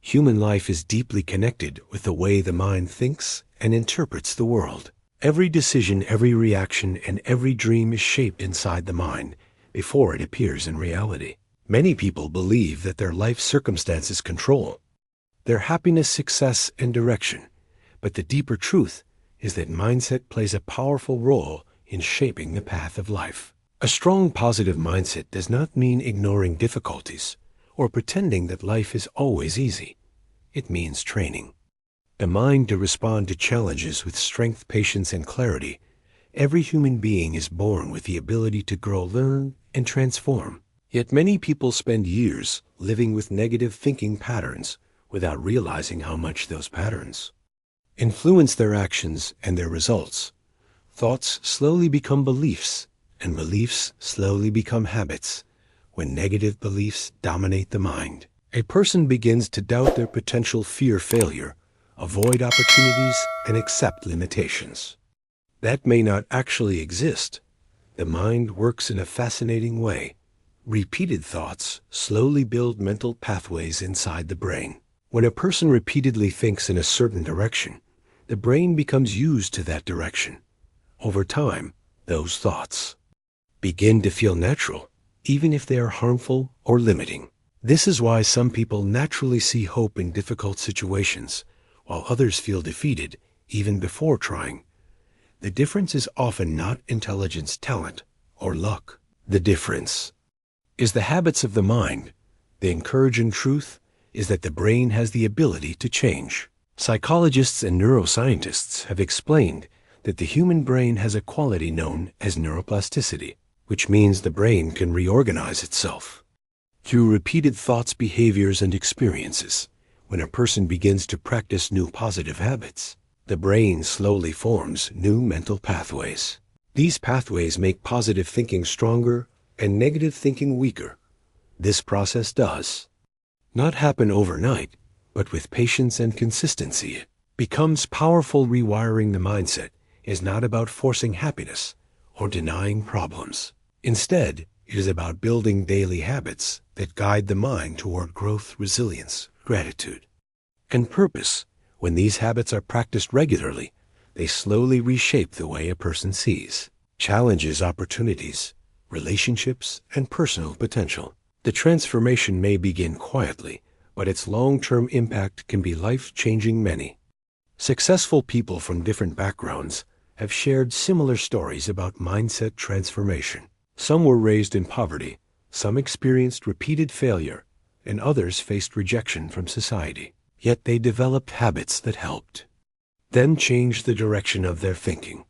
Human life is deeply connected with the way the mind thinks and interprets the world. Every decision, every reaction, and every dream is shaped inside the mind before it appears in reality. Many people believe that their life circumstances control their happiness, success, and direction, but the deeper truth is that mindset plays a powerful role in shaping the path of life. A strong positive mindset does not mean ignoring difficulties or pretending that life is always easy. It means training the mind to respond to challenges with strength, patience, and clarity. Every human being is born with the ability to grow, learn, and transform. Yet many people spend years living with negative thinking patterns without realizing how much those patterns influence their actions and their results. Thoughts slowly become beliefs, and beliefs slowly become habits. When negative beliefs dominate the mind, a person begins to doubt their potential, fear failure, avoid opportunities, and accept limitations that may not actually exist. The mind works in a fascinating way. Repeated thoughts slowly build mental pathways inside the brain. When a person repeatedly thinks in a certain direction, the brain becomes used to that direction. Over time, those thoughts begin to feel natural, even if they are harmful or limiting. This is why some people naturally see hope in difficult situations, while others feel defeated even before trying. The difference is often not intelligence, talent, or luck. The difference is the habits of the mind. The encouraging truth is that the brain has the ability to change. Psychologists and neuroscientists have explained that the human brain has a quality known as neuroplasticity, which means the brain can reorganize itself through repeated thoughts, behaviors, and experiences. When a person begins to practice new positive habits, the brain slowly forms new mental pathways. These pathways make positive thinking stronger and negative thinking weaker. This process does not happen overnight, but with patience and consistency, it becomes powerful. Rewiring the mindset is not about forcing happiness or denying problems. Instead, it is about building daily habits that guide the mind toward growth, resilience, gratitude, and purpose. When these habits are practiced regularly, they slowly reshape the way a person sees challenges, opportunities, relationships, and personal potential. The transformation may begin quietly, but its long-term impact can be life-changing. Many successful people from different backgrounds have shared similar stories about mindset transformation. Some were raised in poverty, some experienced repeated failure, and others faced rejection from society. Yet they developed habits that helped them change the direction of their thinking.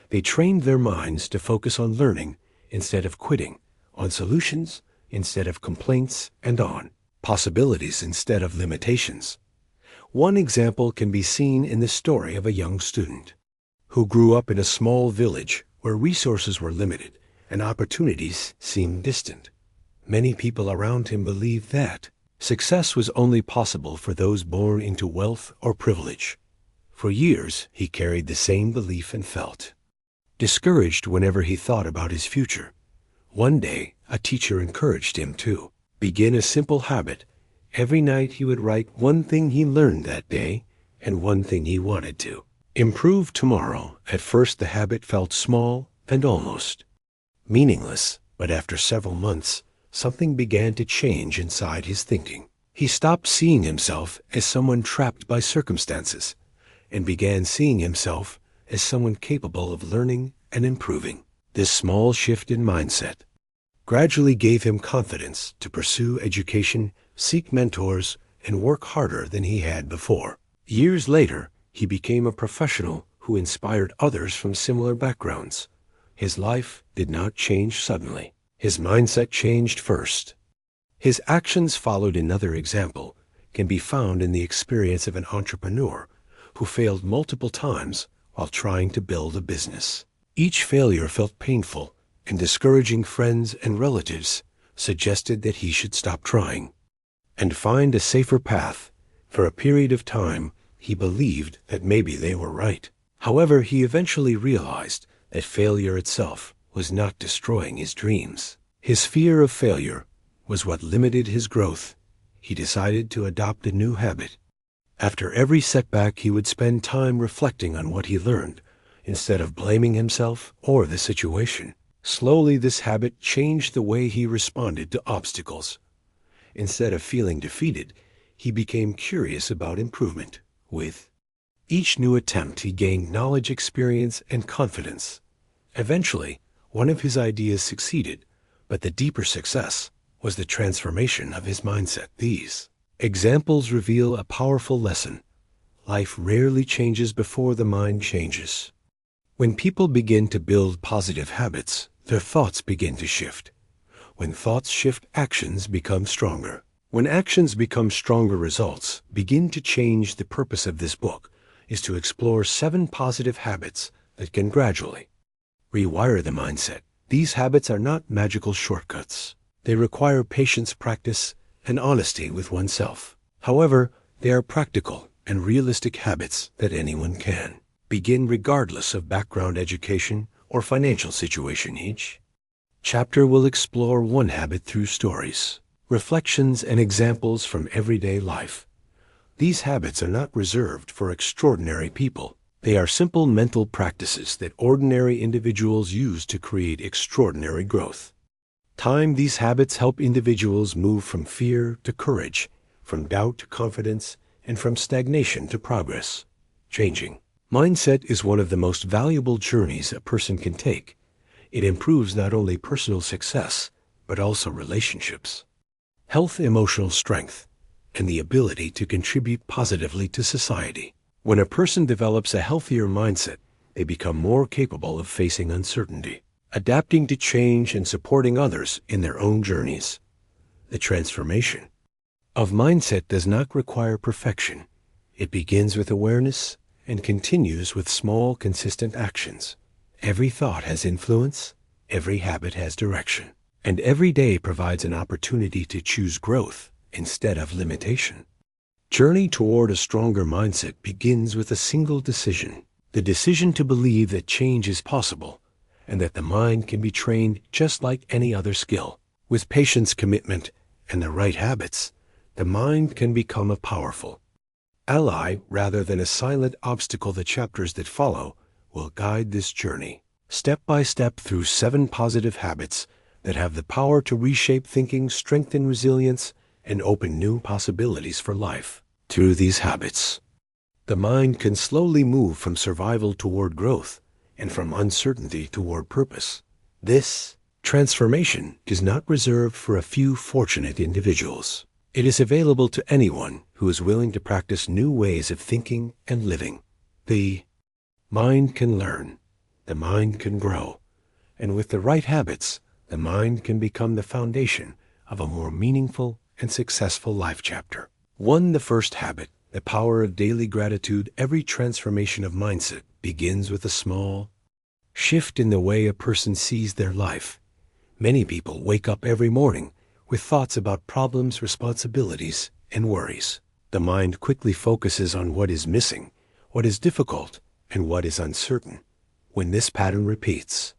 They trained their minds to focus on learning instead of quitting, on solutions instead of complaints, and on possibilities instead of limitations. One example can be seen in the story of a young student who grew up in a small village where resources were limited and opportunities seemed distant. Many people around him believed that success was only possible for those born into wealth or privilege. For years, he carried the same belief and felt discouraged whenever he thought about his future. One day, a teacher encouraged him to begin a simple habit. Every night he would write one thing he learned that day and one thing he wanted to improve tomorrow. At first, the habit felt small and almost meaningless, but after several months, something began to change inside his thinking. He stopped seeing himself as someone trapped by circumstances and began seeing himself as someone capable of learning and improving. This small shift in mindset gradually gave him confidence to pursue education, seek mentors, and work harder than he had before. Years later, he became a professional who inspired others from similar backgrounds. His life did not change suddenly. His mindset changed first. His actions followed. Another example can be found in the experience of an entrepreneur who failed multiple times while trying to build a business. Each failure felt painful, and discouraging friends and relatives suggested that he should stop trying and find a safer path. For a period of time, he believed that maybe they were right. However, he eventually realized that failure itself was not destroying his dreams. His fear of failure was what limited his growth. he decided to adopt a new habit. After every setback, he would spend time reflecting on what he learned, instead of blaming himself or the situation. Slowly, this habit changed the way he responded to obstacles. Instead of feeling defeated, he became curious about improvement. With each new attempt, he gained knowledge, experience, and confidence. Eventually, one of his ideas succeeded, but the deeper success was the transformation of his mindset. These examples reveal a powerful lesson. Life rarely changes before the mind changes. When people begin to build positive habits, their thoughts begin to shift. When thoughts shift, actions become stronger. When actions become stronger, results begin to change. The purpose of this book is to explore 7 positive habits that can gradually rewire the mindset. These habits are not magical shortcuts. They require patience, practice, and honesty with oneself. However, they are practical and realistic habits that anyone can begin regardless of background, education, or financial situation. Each chapter will explore one habit through stories, reflections, and examples from everyday life. These habits are not reserved for extraordinary people. They are simple mental practices that ordinary individuals use to create extraordinary growth. These habits help individuals move from fear to courage, from doubt to confidence, and from stagnation to progress. Changing mindset is one of the most valuable journeys a person can take. It improves not only personal success, but also relationships, health, emotional strength, and the ability to contribute positively to society. When a person develops a healthier mindset, they become more capable of facing uncertainty, adapting to change, and supporting others in their own journeys. The transformation of mindset does not require perfection. It begins with awareness and continues with small, consistent actions. Every thought has influence, every habit has direction, and every day provides an opportunity to choose growth instead of limitation. Journey toward a stronger mindset begins with a single decision: the decision to believe that change is possible and that the mind can be trained just like any other skill. With patience, commitment, and the right habits, the mind can become a powerful ally rather than a silent obstacle. The chapters that follow will guide this journey, step by step, through 7 positive habits that have the power to reshape thinking, strengthen resilience, and open new possibilities for life. Through these habits, the mind can slowly move from survival toward growth and from uncertainty toward purpose. This transformation is not reserved for a few fortunate individuals. It is available to anyone who is willing to practice new ways of thinking and living. The mind can learn, the mind can grow, and with the right habits, the mind can become the foundation of a more meaningful and successful life. Chapter 1: The first habit, the power of daily gratitude. Every transformation of mindset begins with a small shift in the way a person sees their life. Many people wake up every morning with thoughts about problems, responsibilities, and worries. The mind quickly focuses on what is missing, what is difficult, and what is uncertain. When this pattern repeats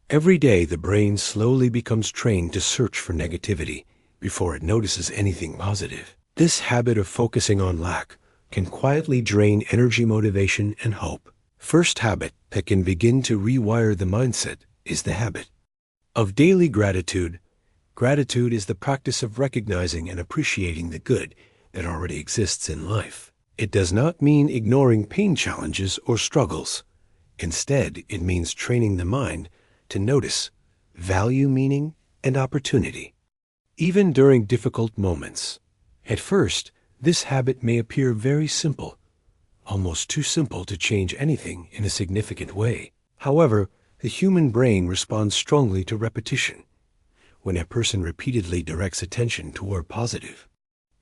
every day, the brain slowly becomes trained to search for negativity before it notices anything positive. This habit of focusing on lack can quietly drain energy, motivation, and hope. First habit that can begin to rewire the mindset is the habit of daily gratitude. Gratitude is the practice of recognizing and appreciating the good that already exists in life. It does not mean ignoring pain, challenges, or struggles. Instead, it means training the mind to notice, value meaning, and opportunity, even during difficult moments. At first, this habit may appear very simple, almost too simple to change anything in a significant way. However, the human brain responds strongly to repetition. When a person repeatedly directs attention toward positive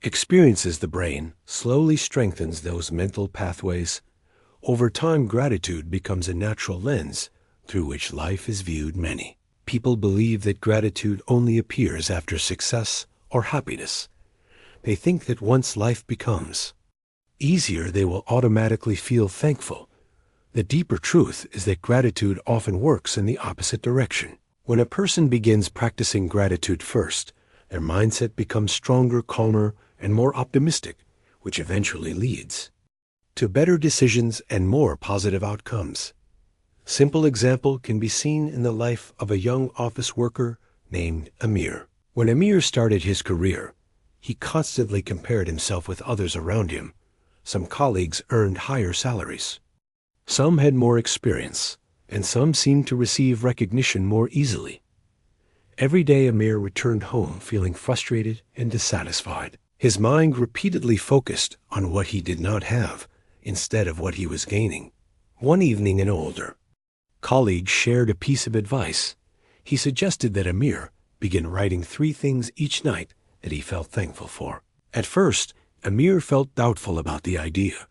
experiences, the brain slowly strengthens those mental pathways. Over time, gratitude becomes a natural lens through which life is viewed. Many people believe that gratitude only appears after success or happiness. They think that once life becomes easier, they will automatically feel thankful. The deeper truth is that gratitude often works in the opposite direction. When a person begins practicing gratitude first, their mindset becomes stronger, calmer, and more optimistic, which eventually leads to better decisions and more positive outcomes. Simple example can be seen in the life of a young office worker named Amir. When Amir started his career, he constantly compared himself with others around him. Some colleagues earned higher salaries. Some had more experience, and some seemed to receive recognition more easily. Every day Amir returned home feeling frustrated and dissatisfied. His mind repeatedly focused on what he did not have instead of what he was gaining. One evening, an older colleague shared a piece of advice. He suggested that Amir begin writing 3 things each night that he felt thankful for. At first, Amir felt doubtful about the idea.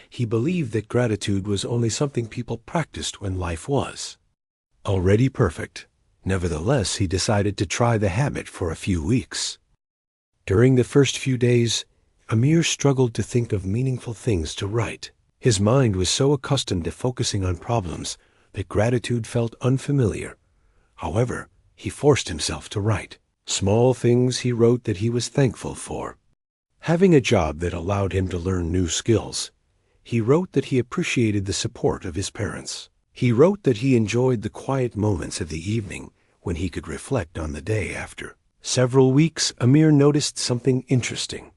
He believed that gratitude was only something people practiced when life was already perfect. Nevertheless, he decided to try the habit for a few weeks. During the first few days, Amir struggled to think of meaningful things to write. His mind was so accustomed to focusing on problems that gratitude felt unfamiliar. However, he forced himself to write. Small things he wrote that he was thankful for. Having a job that allowed him to learn new skills. He wrote that he appreciated the support of his parents. He wrote that he enjoyed the quiet moments of the evening when he could reflect on the day after. Several weeks, Amir noticed something interesting.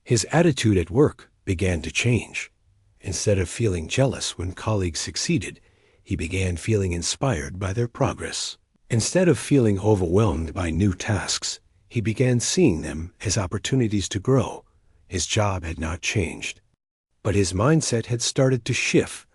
His attitude at work began to change. Instead of feeling jealous when colleagues succeeded, he began feeling inspired by their progress. Instead of feeling overwhelmed by new tasks, he began seeing them as opportunities to grow. His job had not changed, but his mindset had started to shift.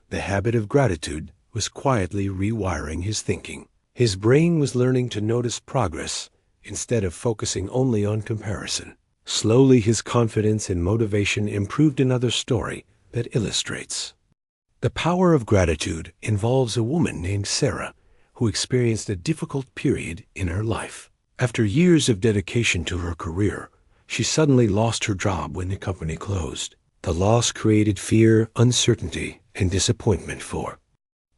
The habit of gratitude was quietly rewiring his thinking. His brain was learning to notice progress instead of focusing only on comparison. Slowly, his confidence and motivation improved. Another story that illustrates the power of gratitude involves a woman named Sarah who experienced a difficult period in her life. After years of dedication to her career, she suddenly lost her job when the company closed. The loss created fear, uncertainty, and disappointment for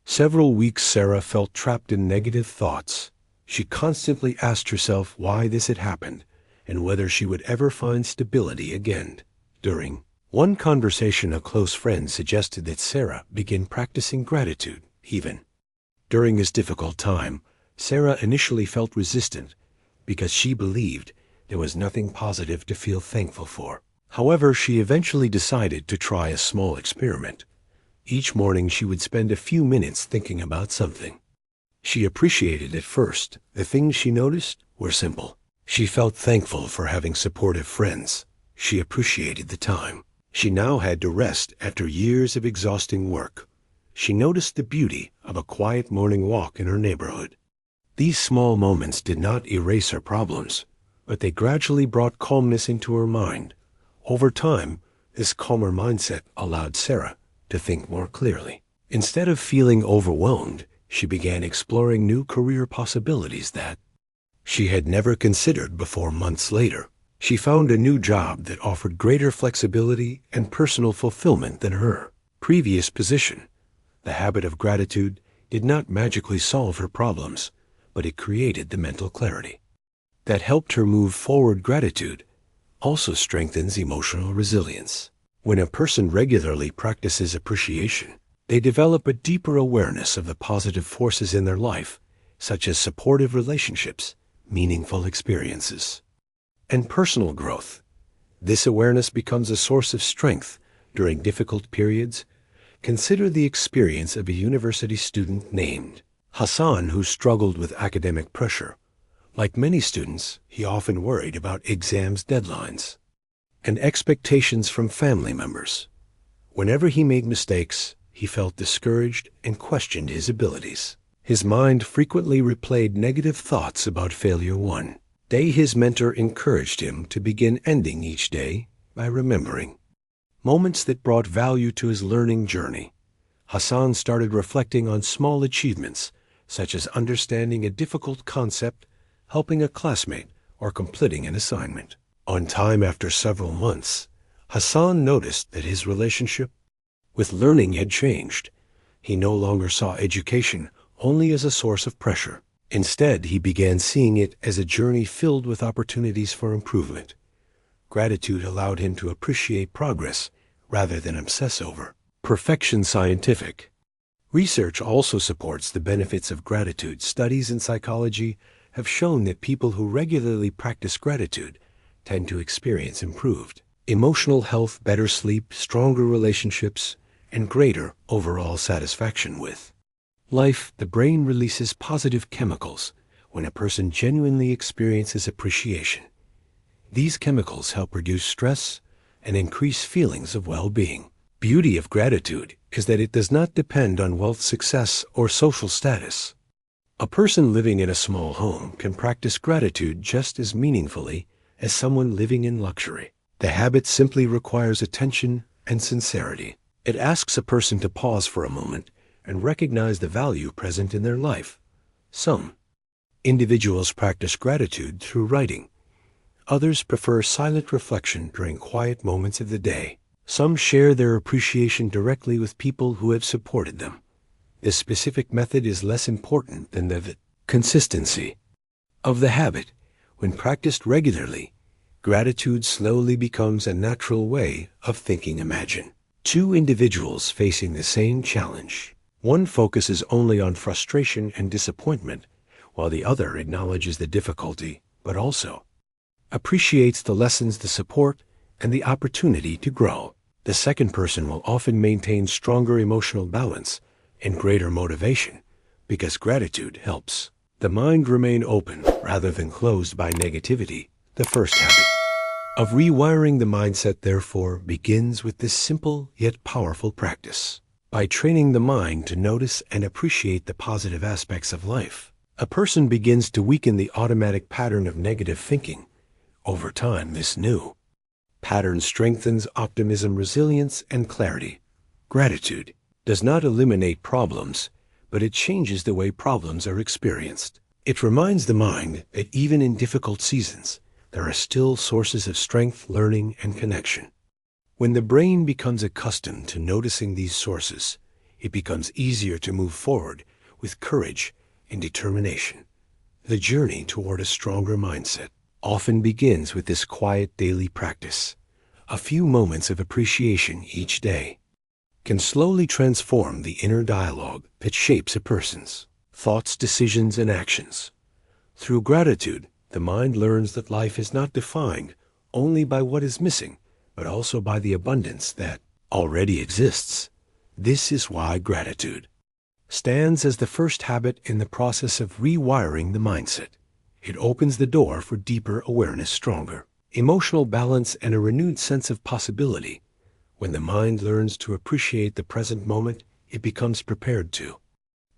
several weeks. Sarah felt trapped in negative thoughts. She constantly asked herself why this had happened and whether she would ever find stability again. During one conversation, a close friend suggested that Sarah begin practicing gratitude. Even during this difficult time, Sarah initially felt resistant because she believed there was nothing positive to feel thankful for. However, she eventually decided to try a small experiment. Each morning she would spend a few minutes thinking about something she appreciated. At first, the things she noticed were simple. She felt thankful for having supportive friends. She appreciated the time she now had to rest after years of exhausting work. She noticed the beauty of a quiet morning walk in her neighborhood. These small moments did not erase her problems, but they gradually brought calmness into her mind. Over time, this calmer mindset allowed Sarah to think more clearly. Instead of feeling overwhelmed, she began exploring new career possibilities that she had never considered before. Months later, she found a new job that offered greater flexibility and personal fulfillment than her previous position. The habit of gratitude did not magically solve her problems, but it created the mental clarity that helped her move forward. Gratitude also strengthens emotional resilience. When a person regularly practices appreciation, they develop a deeper awareness of the positive forces in their life, such as supportive relationships, meaningful experiences, and personal growth. This awareness becomes a source of strength during difficult periods. Consider the experience of a university student named Hassan who struggled with academic pressure. Like many students, he often worried about exams, deadlines, and expectations from family members. Whenever he made mistakes, he felt discouraged and questioned his abilities. His mind frequently replayed negative thoughts about failure. One day, his mentor encouraged him to begin ending each day by remembering moments that brought value to his learning journey. Hassan started reflecting on small achievements, such as understanding a difficult concept, helping a classmate, or completing an assignment on time. After several months, Hassan noticed that his relationship with learning had changed. He no longer saw education only as a source of pressure. Instead, he began seeing it as a journey filled with opportunities for improvement. Gratitude allowed him to appreciate progress rather than obsess over perfection. Scientific research also supports the benefits of gratitude. Studies in psychology have shown that people who regularly practice gratitude tend to experience improved emotional health, better sleep, stronger relationships, and greater overall satisfaction with life. The brain releases positive chemicals when a person genuinely experiences appreciation. These chemicals help reduce stress and increase feelings of well-being. Beauty of gratitude is that it does not depend on wealth, success, or social status. A person living in a small home can practice gratitude just as meaningfully as someone living in luxury. The habit simply requires attention and sincerity. It asks a person to pause for a moment and recognize the value present in their life. Some individuals practice gratitude through writing. Others prefer silent reflection during quiet moments of the day. Some share their appreciation directly with people who have supported them. This specific method is less important than the consistency of the habit. When practiced regularly, gratitude slowly becomes a natural way of thinking. Imagine two individuals facing the same challenge. One focuses only on frustration and disappointment, while the other acknowledges the difficulty, but also appreciates the lessons, the support, and the opportunity to grow. The second person will often maintain stronger emotional balance and greater motivation because gratitude helps the mind remain open rather than closed by negativity. The first habit of rewiring the mindset, therefore, begins with this simple yet powerful practice. By training the mind to notice and appreciate the positive aspects of life, a person begins to weaken the automatic pattern of negative thinking. Over time, this new pattern strengthens optimism, resilience, and clarity. Gratitude does not eliminate problems, but it changes the way problems are experienced. It reminds the mind that even in difficult seasons, there are still sources of strength, learning, and connection. When the brain becomes accustomed to noticing these sources, it becomes easier to move forward with courage and determination. The journey toward a stronger mindset often begins with this quiet daily practice. A few moments of appreciation each day can slowly transform the inner dialogue that shapes a person's thoughts, decisions, and actions. Through gratitude, the mind learns that life is not defined only by what is missing, but also by the abundance that already exists. This is why gratitude stands as the first habit in the process of rewiring the mindset. It opens the door for deeper awareness, stronger emotional balance, and a renewed sense of possibility. When the mind learns to appreciate the present moment, it becomes prepared to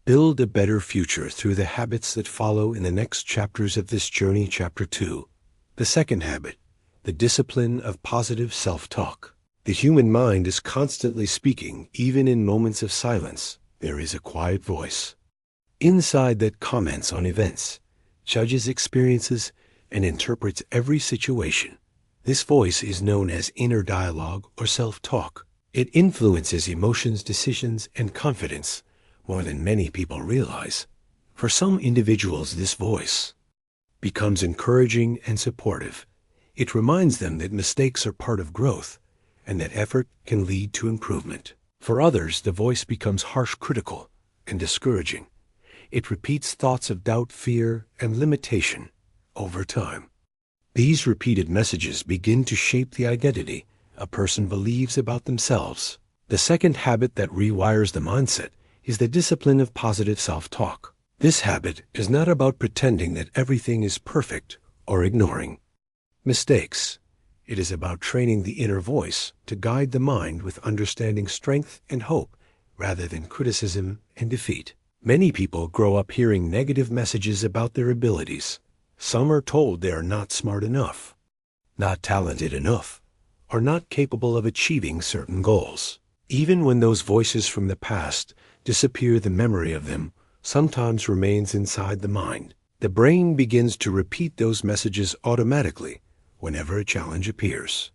build a better future through the habits that follow in the next chapters of this journey. Chapter 2. The second habit, the discipline of positive self-talk. The human mind is constantly speaking, even in moments of silence. There is a quiet voice inside that comments on events, judges experiences, and interprets every situation. This voice is known as inner dialogue or self-talk. It influences emotions, decisions, and confidence more than many people realize. For some individuals, this voice becomes encouraging and supportive. It reminds them that mistakes are part of growth and that effort can lead to improvement. For others, the voice becomes harsh, critical, and discouraging. It repeats thoughts of doubt, fear, and limitation. Over time, these repeated messages begin to shape the identity a person believes about themselves. The second habit that rewires the mindset is the discipline of positive self-talk. This habit is not about pretending that everything is perfect or ignoring mistakes. It is about training the inner voice to guide the mind with understanding, strength, and hope rather than criticism and defeat. Many people grow up hearing negative messages about their abilities. Some are told they are not smart enough, not talented enough, or not capable of achieving certain goals. Even when those voices from the past disappear, the memory of them sometimes remains inside the mind. The brain begins to repeat those messages automatically whenever a challenge appears.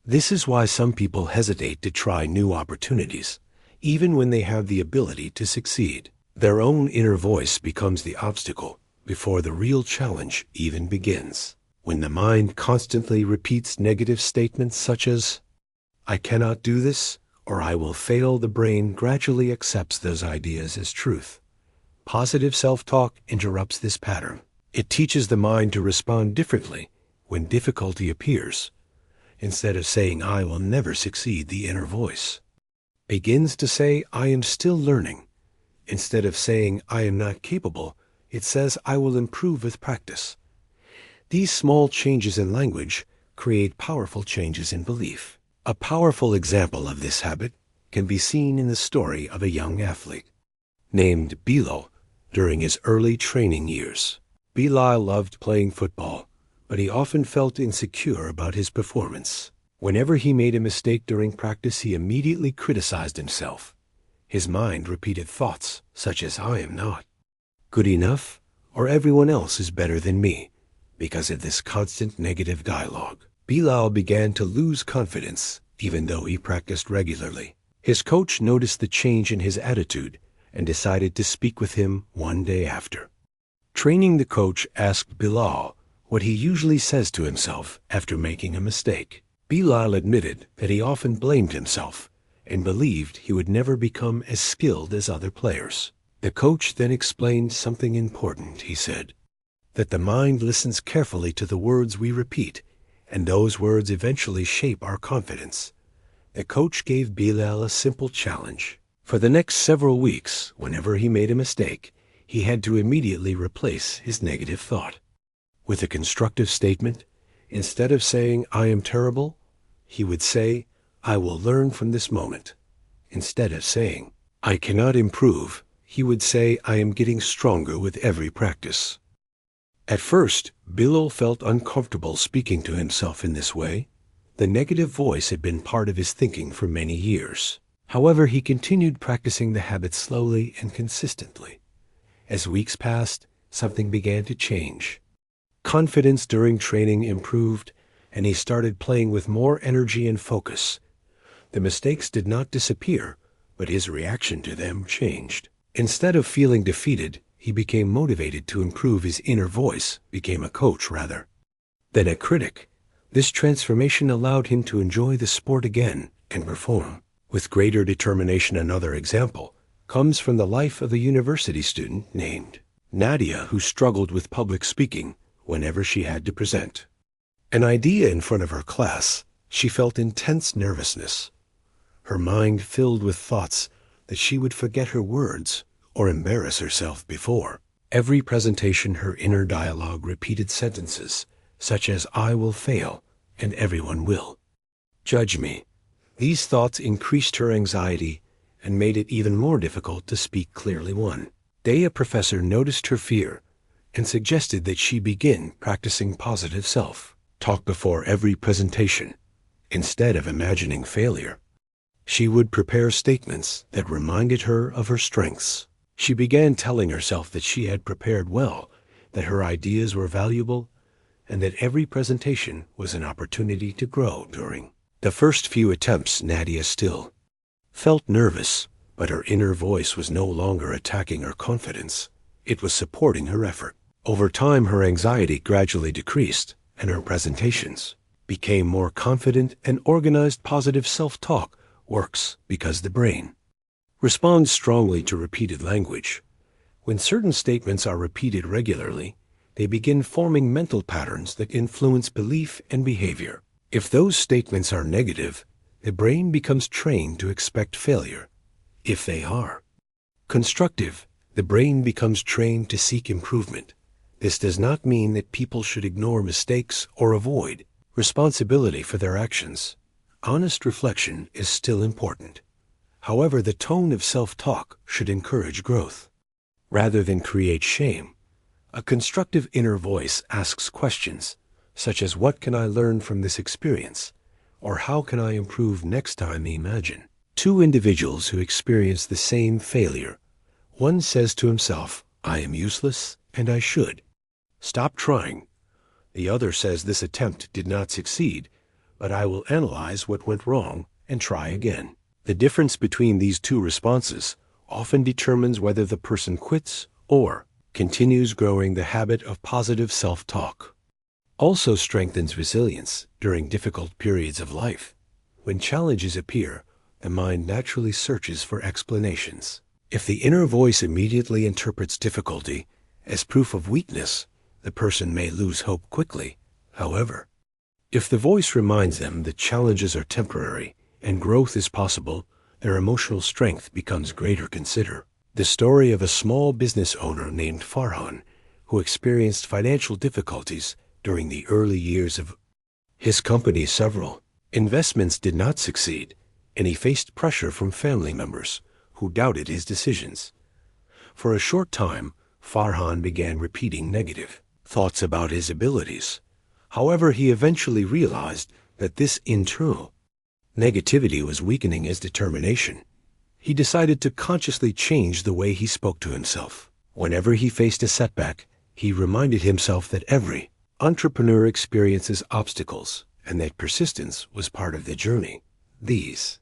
This is why some people hesitate to try new opportunities, even when they have the ability to succeed. Their own inner voice becomes the obstacle before the real challenge even begins. When the mind constantly repeats negative statements such as, "I cannot do this," or "I will fail," the brain gradually accepts those ideas as truth. Positive self-talk interrupts this pattern. It teaches the mind to respond differently when difficulty appears. Instead of saying, "I will never succeed," the inner voice begins to say, "I am still learning." Instead of saying, "I am not capable," it says, "I will improve with practice." These small changes in language create powerful changes in belief. A powerful example of this habit can be seen in the story of a young athlete named Bilal during his early training years. Bilal loved playing football, but he often felt insecure about his performance. Whenever he made a mistake during practice, he immediately criticized himself. His mind repeated thoughts such as, "I am not good enough," or "everyone else is better than me." Because of this constant negative dialogue, Bilal began to lose confidence, even though he practiced regularly. His coach noticed the change in his attitude and decided to speak with him one day after. The coach asked Bilal what he usually says to himself after making a mistake. Bilal admitted that he often blamed himself and believed he would never become as skilled as other players. The coach then explained something important. He said that the mind listens carefully to the words we repeat, and those words eventually shape our confidence. The coach gave Bilal a simple challenge. For the next several weeks, whenever he made a mistake, he had to immediately replace his negative thought with a constructive statement. Instead of saying, "I am terrible," he would say, "I will learn from this moment." Instead of saying, "I cannot improve," he would say, "I am getting stronger with every practice." At first, Bilal felt uncomfortable speaking to himself in this way. The negative voice had been part of his thinking for many years. However, he continued practicing the habit slowly and consistently. As weeks passed, something began to change. Confidence during training improved, and he started playing with more energy and focus. The mistakes did not disappear, but his reaction to them changed. Instead of feeling defeated, he became motivated to improve. His inner voice became a coach rather than a critic. This transformation allowed him to enjoy the sport again and perform with greater determination. Another example comes from the life of a university student named Nadia, who struggled with public speaking whenever she had to present an idea in front of her class. She felt intense nervousness, her mind filled with thoughts that she would forget her words or embarrass herself before every presentation. Her inner dialogue repeated sentences such as, "I will fail," and "everyone will judge me." These thoughts increased her anxiety and made it even more difficult to speak clearly. One day, a professor noticed her fear and suggested that she begin practicing positive self-talk before every presentation. Instead of imagining failure, she would prepare statements that reminded her of her strengths. She began telling herself that she had prepared well, that her ideas were valuable, and that every presentation was an opportunity to grow. During the first few attempts, Nadia still felt nervous, but her inner voice was no longer attacking her confidence. It was supporting her effort. Over time, her anxiety gradually decreased, and her presentations became more confident and organized. Positive self-talk works because the brain responds strongly to repeated language. When certain statements are repeated regularly, they begin forming mental patterns that influence belief and behavior. If those statements are negative, the brain becomes trained to expect failure. If they are constructive, the brain becomes trained to seek improvement. This does not mean that people should ignore mistakes or avoid responsibility for their actions. Honest reflection is still important. However, the tone of self-talk should encourage growth rather than create shame. A constructive inner voice asks questions such as, "What can I learn from this experience?" or "How can I improve next time?" Imagine two individuals who experience the same failure. One says to himself, "I am useless and I should stop trying." The other says, "This attempt did not succeed, but I will analyze what went wrong and try again." The difference between these two responses often determines whether the person quits or continues growing the habit of positive self-talk. also strengthens resilience during difficult periods of life. When challenges appear, the mind naturally searches for explanations. If the inner voice immediately interprets difficulty as proof of weakness, the person may lose hope quickly. However, if the voice reminds them that challenges are temporary and growth is possible, their emotional strength becomes greater. Consider the story of a small business owner named Farhan, who experienced financial difficulties during the early years of his company. Several investments did not succeed, and he faced pressure from family members who doubted his decisions. For a short time, Farhan began repeating negative thoughts about his abilities. However, he eventually realized that this internal negativity was weakening his determination. He decided to consciously change the way he spoke to himself. Whenever he faced a setback, he reminded himself that every entrepreneur experiences obstacles and that persistence was part of the journey. These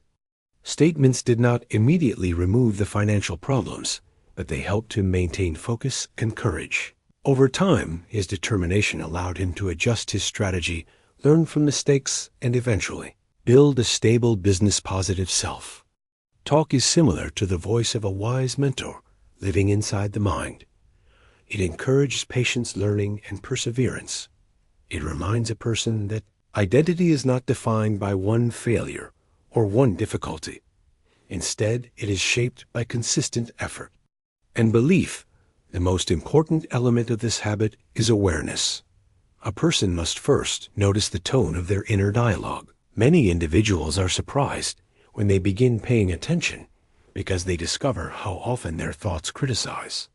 statements did not immediately remove the financial problems, but they helped him maintain focus and courage. Over time, his determination allowed him to adjust his strategy, learn from mistakes, and eventually build a stable business. Positive self-talk is similar to the voice of a wise mentor living inside the mind. It encourages patience, learning, and perseverance. It reminds a person that identity is not defined by one failure or one difficulty. Instead, it is shaped by consistent effort and belief. The most important element of this habit is awareness. A person must first notice the tone of their inner dialogue. Many individuals are surprised when they begin paying attention because they discover how often their thoughts criticize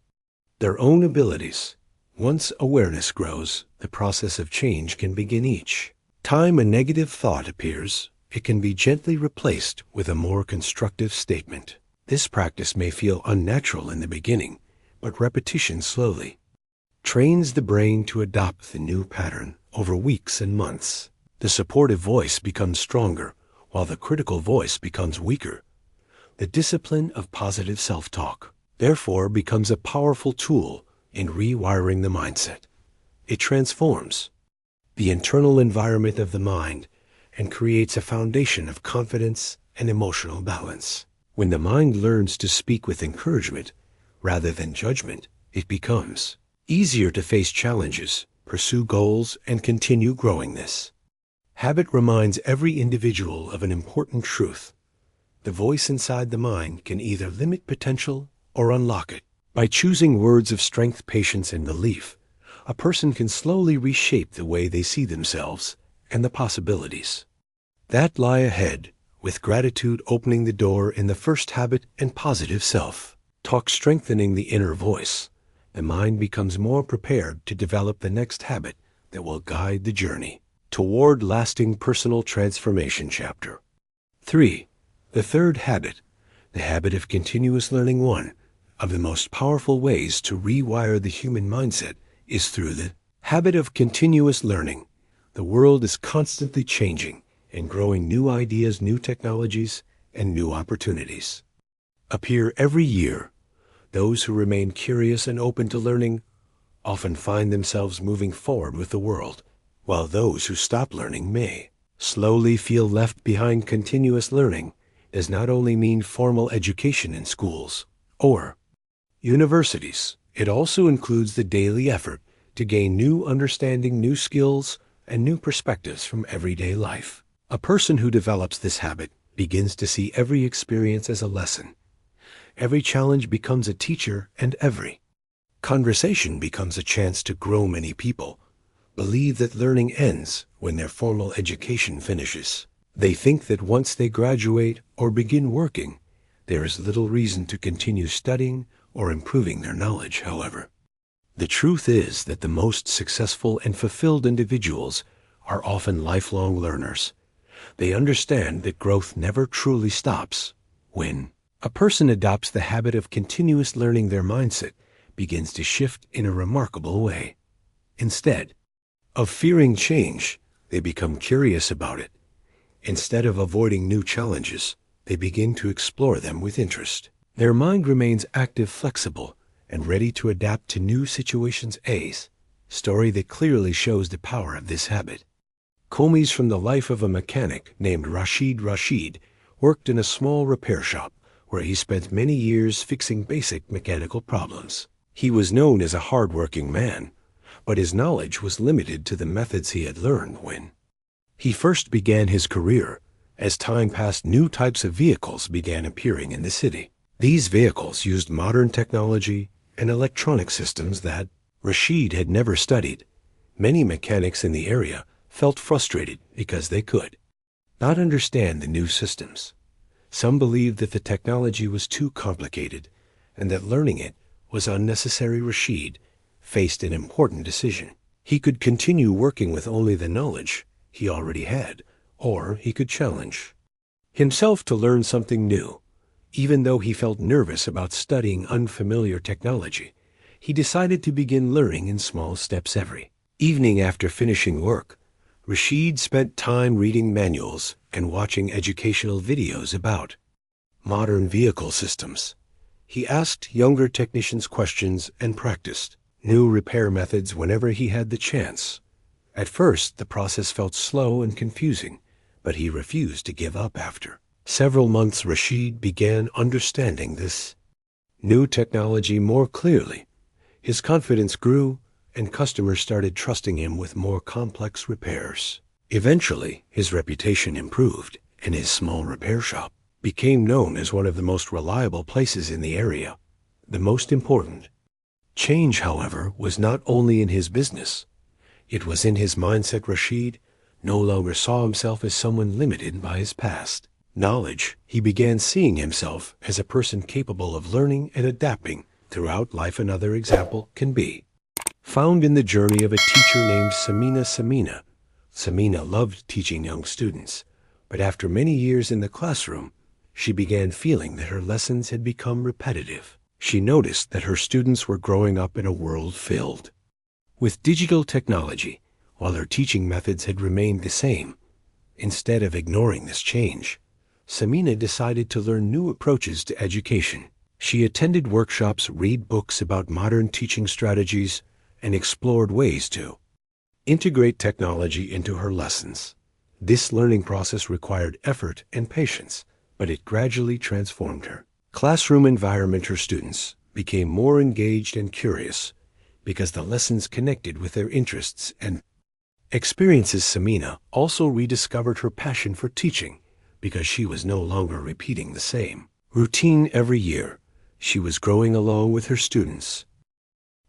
their own abilities. Once awareness grows, the process of change can begin. Each time a negative thought appears, it can be gently replaced with a more constructive statement. This practice may feel unnatural in the beginning, but repetition slowly trains the brain to adopt the new pattern. Over weeks and months, the supportive voice becomes stronger, while the critical voice becomes weaker. The discipline of positive self-talk, therefore, becomes a powerful tool in rewiring the mindset. It transforms the internal environment of the mind and creates a foundation of confidence and emotional balance. When the mind learns to speak with encouragement rather than judgment, it becomes easier to face challenges, pursue goals, and continue growing. This habit reminds every individual of an important truth. The voice inside the mind can either limit potential or unlock it. By choosing words of strength, patience, and belief, a person can slowly reshape the way they see themselves and the possibilities that lie ahead, with gratitude opening the door in the first habit and positive self-talk strengthening the inner voice. The mind becomes more prepared to develop the next habit that will guide the journey toward lasting personal transformation. Chapter 3. The third habit, the habit of continuous learning. One of the most powerful ways to rewire the human mindset is through the habit of continuous learning. The world is constantly changing and growing. New ideas, new technologies, and new opportunities appear every year. Those who remain curious and open to learning often find themselves moving forward with the world, while those who stop learning may slowly feel left behind. Continuous learning does not only mean formal education in schools or universities. It also includes the daily effort to gain new understanding, new skills, and new perspectives from everyday life. A person who develops this habit begins to see every experience as a lesson. Every challenge becomes a teacher, and every conversation becomes a chance to grow. Many people believe that learning ends when their formal education finishes. They think that once they graduate or begin working, there is little reason to continue studying or improving their knowledge. However, the truth is that the most successful and fulfilled individuals are often lifelong learners. They understand that growth never truly stops. When a person adopts the habit of continuous learning, their mindset begins to shift in a remarkable way. Instead of fearing change, they become curious about it. Instead of avoiding new challenges, they begin to explore them with interest. Their mind remains active, flexible, and ready to adapt to new situations. story that clearly shows the power of this habit. Comey's from the life of a mechanic named Rashid worked in a small repair shop where he spent many years fixing basic mechanical problems. He was known as a hard-working man, but his knowledge was limited to the methods he had learned when he first began his career. As time passed, new types of vehicles began appearing in the city. These vehicles used modern technology and electronic systems that Rashid had never studied. Many mechanics in the area felt frustrated because they could not understand the new systems. Some believed that the technology was too complicated and that learning it was unnecessary. Rashid faced an important decision. He could continue working with only the knowledge he already had, or he could challenge himself to learn something new. Even though he felt nervous about studying unfamiliar technology, he decided to begin learning in small steps. Every evening after finishing work, Rashid spent time reading manuals and watching educational videos about modern vehicle systems. He asked younger technicians questions and practiced new repair methods whenever he had the chance. At first, the process felt slow and confusing, but he refused to give up. After several months, Rashid began understanding this new technology more clearly. His confidence grew, and customers started trusting him with more complex repairs. Eventually, his reputation improved, and his small repair shop became known as one of the most reliable places in the area. The most important change, however, was not only in his business. It was in his mindset. Rashid no longer saw himself as someone limited by his past knowledge. He began seeing himself as a person capable of learning and adapting throughout life. Another example can be found in the journey of a teacher named Samina. Samina loved teaching young students, but after many years in the classroom, she began feeling that her lessons had become repetitive. She noticed that her students were growing up in a world filled with digital technology, while her teaching methods had remained the same. Instead of ignoring this change, Samina decided to learn new approaches to education. She attended workshops, read books about modern teaching strategies, and explored ways to integrate technology into her lessons. This learning process required effort and patience, but it gradually transformed her classroom environment. Her students became more engaged and curious because the lessons connected with their interests and experiences. Samina also rediscovered her passion for teaching because she was no longer repeating the same routine every year. She was growing along with her students.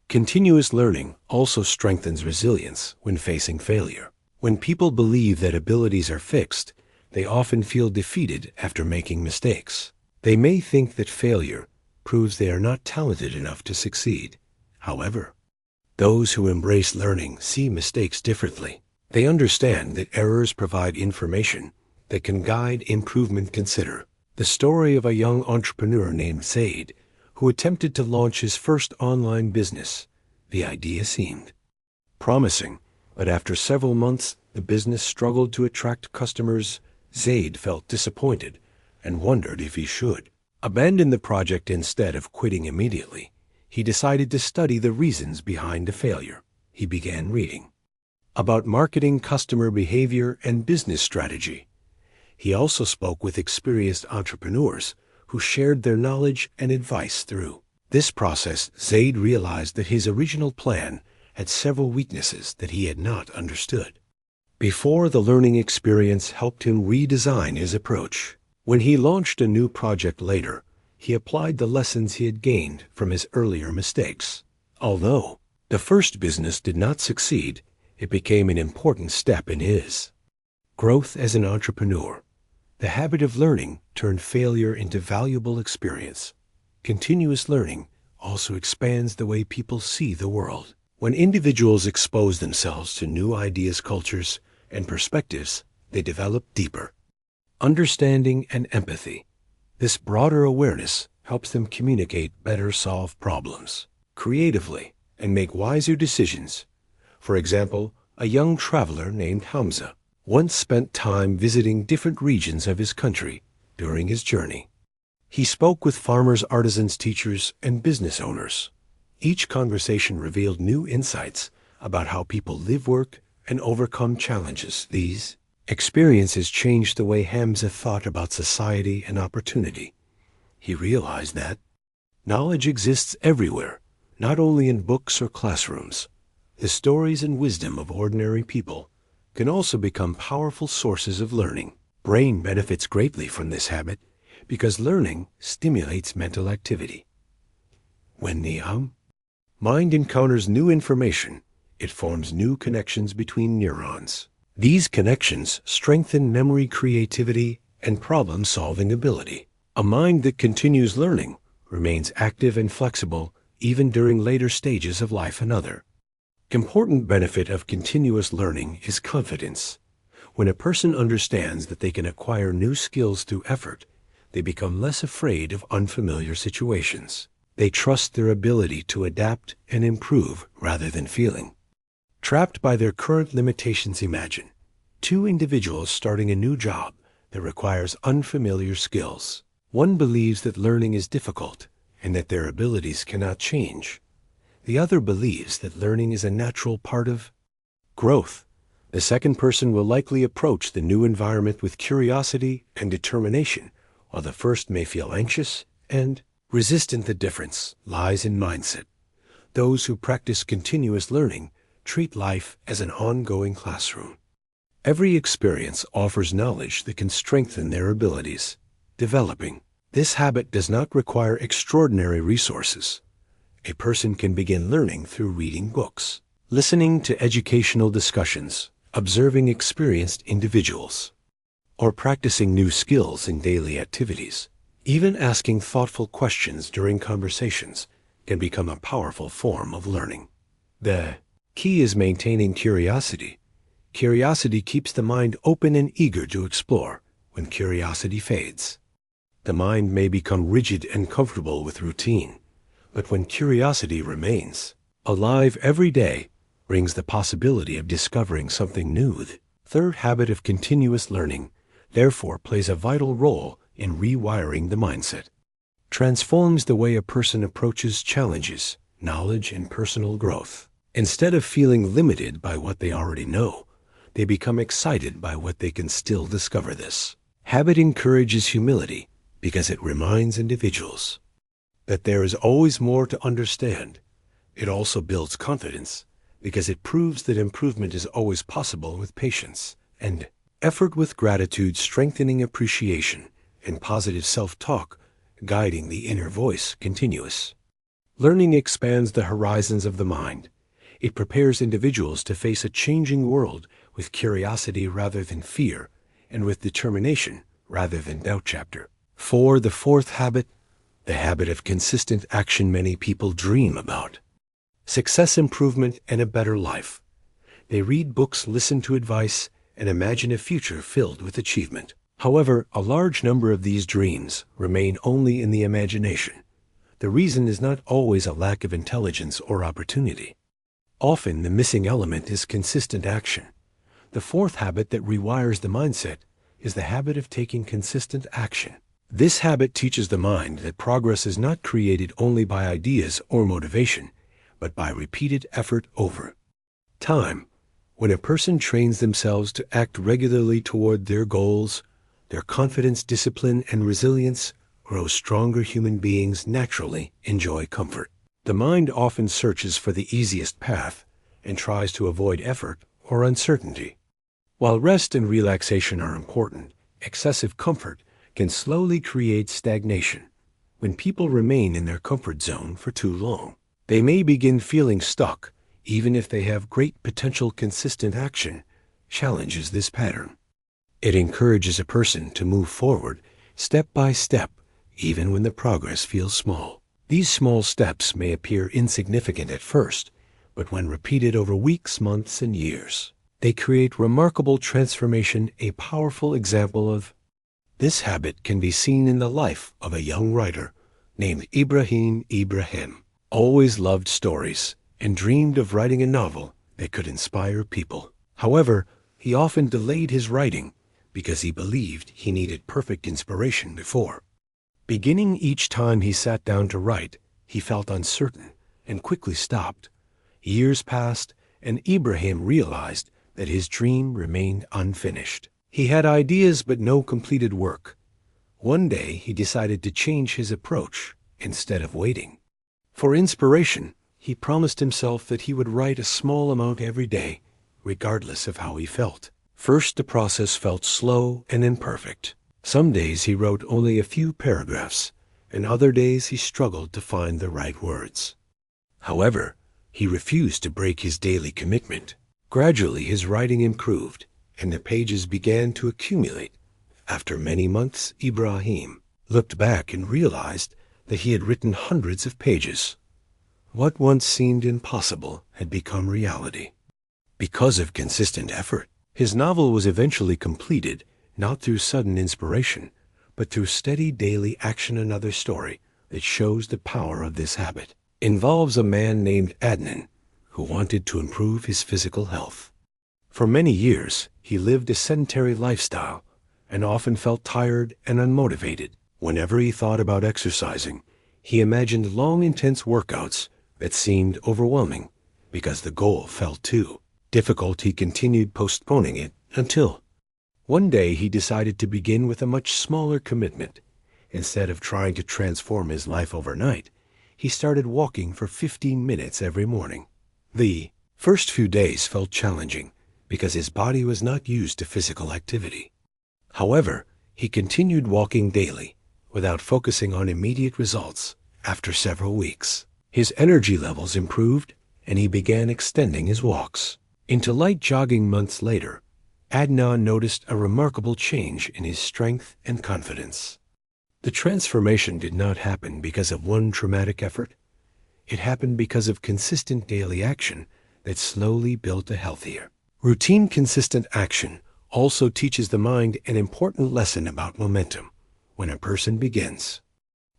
Continuous learning also strengthens resilience when facing failure. When people believe that abilities are fixed, they often feel defeated after making mistakes. They may think that failure proves they are not talented enough to succeed. However, those who embrace learning see mistakes differently. They understand that errors provide information that can guide improvement. Consider the story of a young entrepreneur named Zaid, who attempted to launch his first online business. The idea seemed promising, but after several months, the business struggled to attract customers. Zaid felt disappointed and wondered if he should abandon the project. Instead of quitting immediately, he decided to study the reasons behind the failure. He began reading about marketing, customer behavior, and business strategy. He also spoke with experienced entrepreneurs who shared their knowledge and advice. Through this process, Zaid realized that his original plan had several weaknesses that he had not understood before. The learning experience helped him redesign his approach. When he launched a new project later, he applied the lessons he had gained from his earlier mistakes. Although the first business did not succeed, it became an important step in his growth as an entrepreneur. The habit of learning turned failure into valuable experience. Continuous learning also expands the way people see the world. When individuals expose themselves to new ideas, cultures, and perspectives, they develop deeper understanding and empathy. This broader awareness helps them communicate better, solve problems creatively, and make wiser decisions. For example, a young traveler named Hamza once spent time visiting different regions of his country. During his journey, he spoke with farmers, artisans, teachers, and business owners. Each conversation revealed new insights about how people live, work, and overcome challenges. These experiences changed the way Hamza thought about society and opportunity. He realized that knowledge exists everywhere, not only in books or classrooms. The stories and wisdom of ordinary people can also become powerful sources of learning. Brain benefits greatly from this habit because learning stimulates mental activity. When the mind encounters new information, it forms new connections between neurons. These connections strengthen memory, creativity, and problem-solving ability. A mind that continues learning remains active and flexible even during later stages of life. Another important benefit of continuous learning is confidence. When a person understands that they can acquire new skills through effort, they become less afraid of unfamiliar situations. They trust their ability to adapt and improve rather than feeling trapped by their current limitations. Imagine two individuals starting a new job that requires unfamiliar skills. One believes that learning is difficult and that their abilities cannot change. The other believes that learning is a natural part of growth. The second person will likely approach the new environment with curiosity and determination, while the first may feel anxious and resistant. The difference lies in mindset. Those who practice continuous learning treat life as an ongoing classroom. Every experience offers knowledge that can strengthen their abilities. Developing this habit does not require extraordinary resources. A person can begin learning through reading books, listening to educational discussions, observing experienced individuals, or practicing new skills in daily activities. Even asking thoughtful questions during conversations can become a powerful form of learning. The key is maintaining curiosity. Curiosity keeps the mind open and eager to explore. When curiosity fades, the mind may become rigid and comfortable with routine. But when curiosity remains alive every day, brings the possibility of discovering something new. The third habit of continuous learning, therefore, plays a vital role in rewiring the mindset. Transforms the way a person approaches challenges, knowledge, and personal growth. Instead of feeling limited by what they already know, they become excited by what they can still discover. This habit encourages humility because it reminds individuals that there is always more to understand. It also builds confidence because it proves that improvement is always possible with patience and effort. With gratitude, strengthening appreciation, and positive self-talk guiding the inner voice. Continuous learning expands the horizons of the mind. It prepares individuals to face a changing world with curiosity rather than fear, and with determination rather than doubt. Chapter 4. The fourth habit, the habit of consistent action. Many people dream about success, improvement, and a better life. They read books, listen to advice, and imagine a future filled with achievement. However, a large number of these dreams remain only in the imagination. The reason is not always a lack of intelligence or opportunity. Often the missing element is consistent action. The fourth habit that rewires the mindset is the habit of taking consistent action. This habit teaches the mind that progress is not created only by ideas or motivation, but by repeated effort over time. When a person trains themselves to act regularly toward their goals, their confidence, discipline, and resilience grow stronger. Human beings naturally enjoy comfort. The mind often searches for the easiest path and tries to avoid effort or uncertainty. While rest and relaxation are important, excessive comfort can slowly create stagnation. When people remain in their comfort zone for too long, they may begin feeling stuck, even if they have great potential. Consistent action challenges this pattern. It encourages a person to move forward step by step, even when the progress feels small. These small steps may appear insignificant at first, but when repeated over weeks, months, and years, they create remarkable transformation. A powerful example of this habit can be seen in the life of a young writer named Ibrahim. Always loved stories and dreamed of writing a novel that could inspire people. However, he often delayed his writing because he believed he needed perfect inspiration before beginning. Each time he sat down to write, he felt uncertain and quickly stopped. Years passed, and Ibrahim realized that his dream remained unfinished. He had ideas but no completed work. One day he decided to change his approach instead of waiting. For inspiration, he promised himself that he would write a small amount every day, regardless of how he felt. First, the process felt slow and imperfect. Some days he wrote only a few paragraphs, and other days he struggled to find the right words. However, he refused to break his daily commitment. Gradually his writing improved, and the pages began to accumulate. After many months, Ibrahim looked back and realized that he had written hundreds of pages. What once seemed impossible had become reality. Because of consistent effort, his novel was eventually completed, not through sudden inspiration, but through steady daily action. Another story that shows the power of this habit involves a man named Adnan who wanted to improve his physical health. For many years, he lived a sedentary lifestyle and often felt tired and unmotivated. Whenever he thought about exercising, he imagined long, intense workouts that seemed overwhelming. Because the goal felt too difficult, he continued postponing it until one day he decided to begin with a much smaller commitment. Instead of trying to transform his life overnight, he started walking for 15 minutes every morning. The first few days felt challenging because his body was not used to physical activity. However, he continued walking daily without focusing on immediate results. After several weeks, his energy levels improved and he began extending his walks into light jogging. Months later, Adnan noticed a remarkable change in his strength and confidence. The transformation did not happen because of one traumatic effort. It happened because of consistent daily action that slowly built a healthier. Routine, consistent action also teaches the mind an important lesson about momentum. When a person begins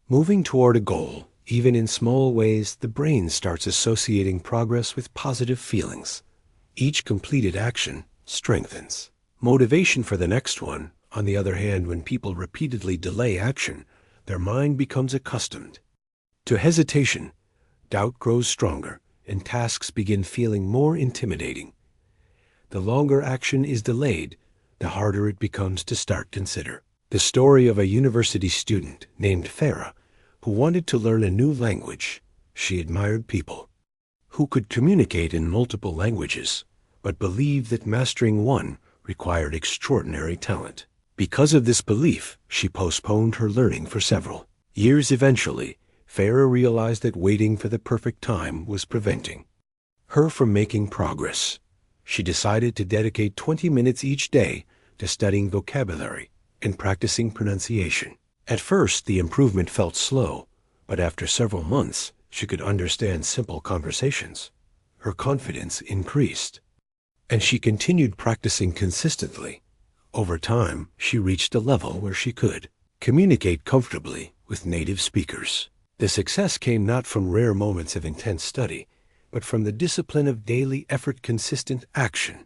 moving toward a goal, even in small ways, the brain starts associating progress with positive feelings. Each completed action strengthens motivation for the next one. On the other hand, when people repeatedly delay action, their mind becomes accustomed to hesitation. Doubt grows stronger, and tasks begin feeling more intimidating. The longer action is delayed, the harder it becomes to start. Consider the story of a university student named Farah who wanted to learn a new language. She admired people who could communicate in multiple languages, but believed that mastering one required extraordinary talent. Because of this belief, she postponed her learning for several years. Eventually, Farah realized that waiting for the perfect time was preventing her from making progress. She decided to dedicate 20 minutes each day to studying vocabulary and practicing pronunciation. At first, the improvement felt slow, but after several months, she could understand simple conversations. Her confidence increased, and she continued practicing consistently. Over time, she reached a level where she could communicate comfortably with native speakers. The success came not from rare moments of intense study, but from the discipline of daily effort. Consistent action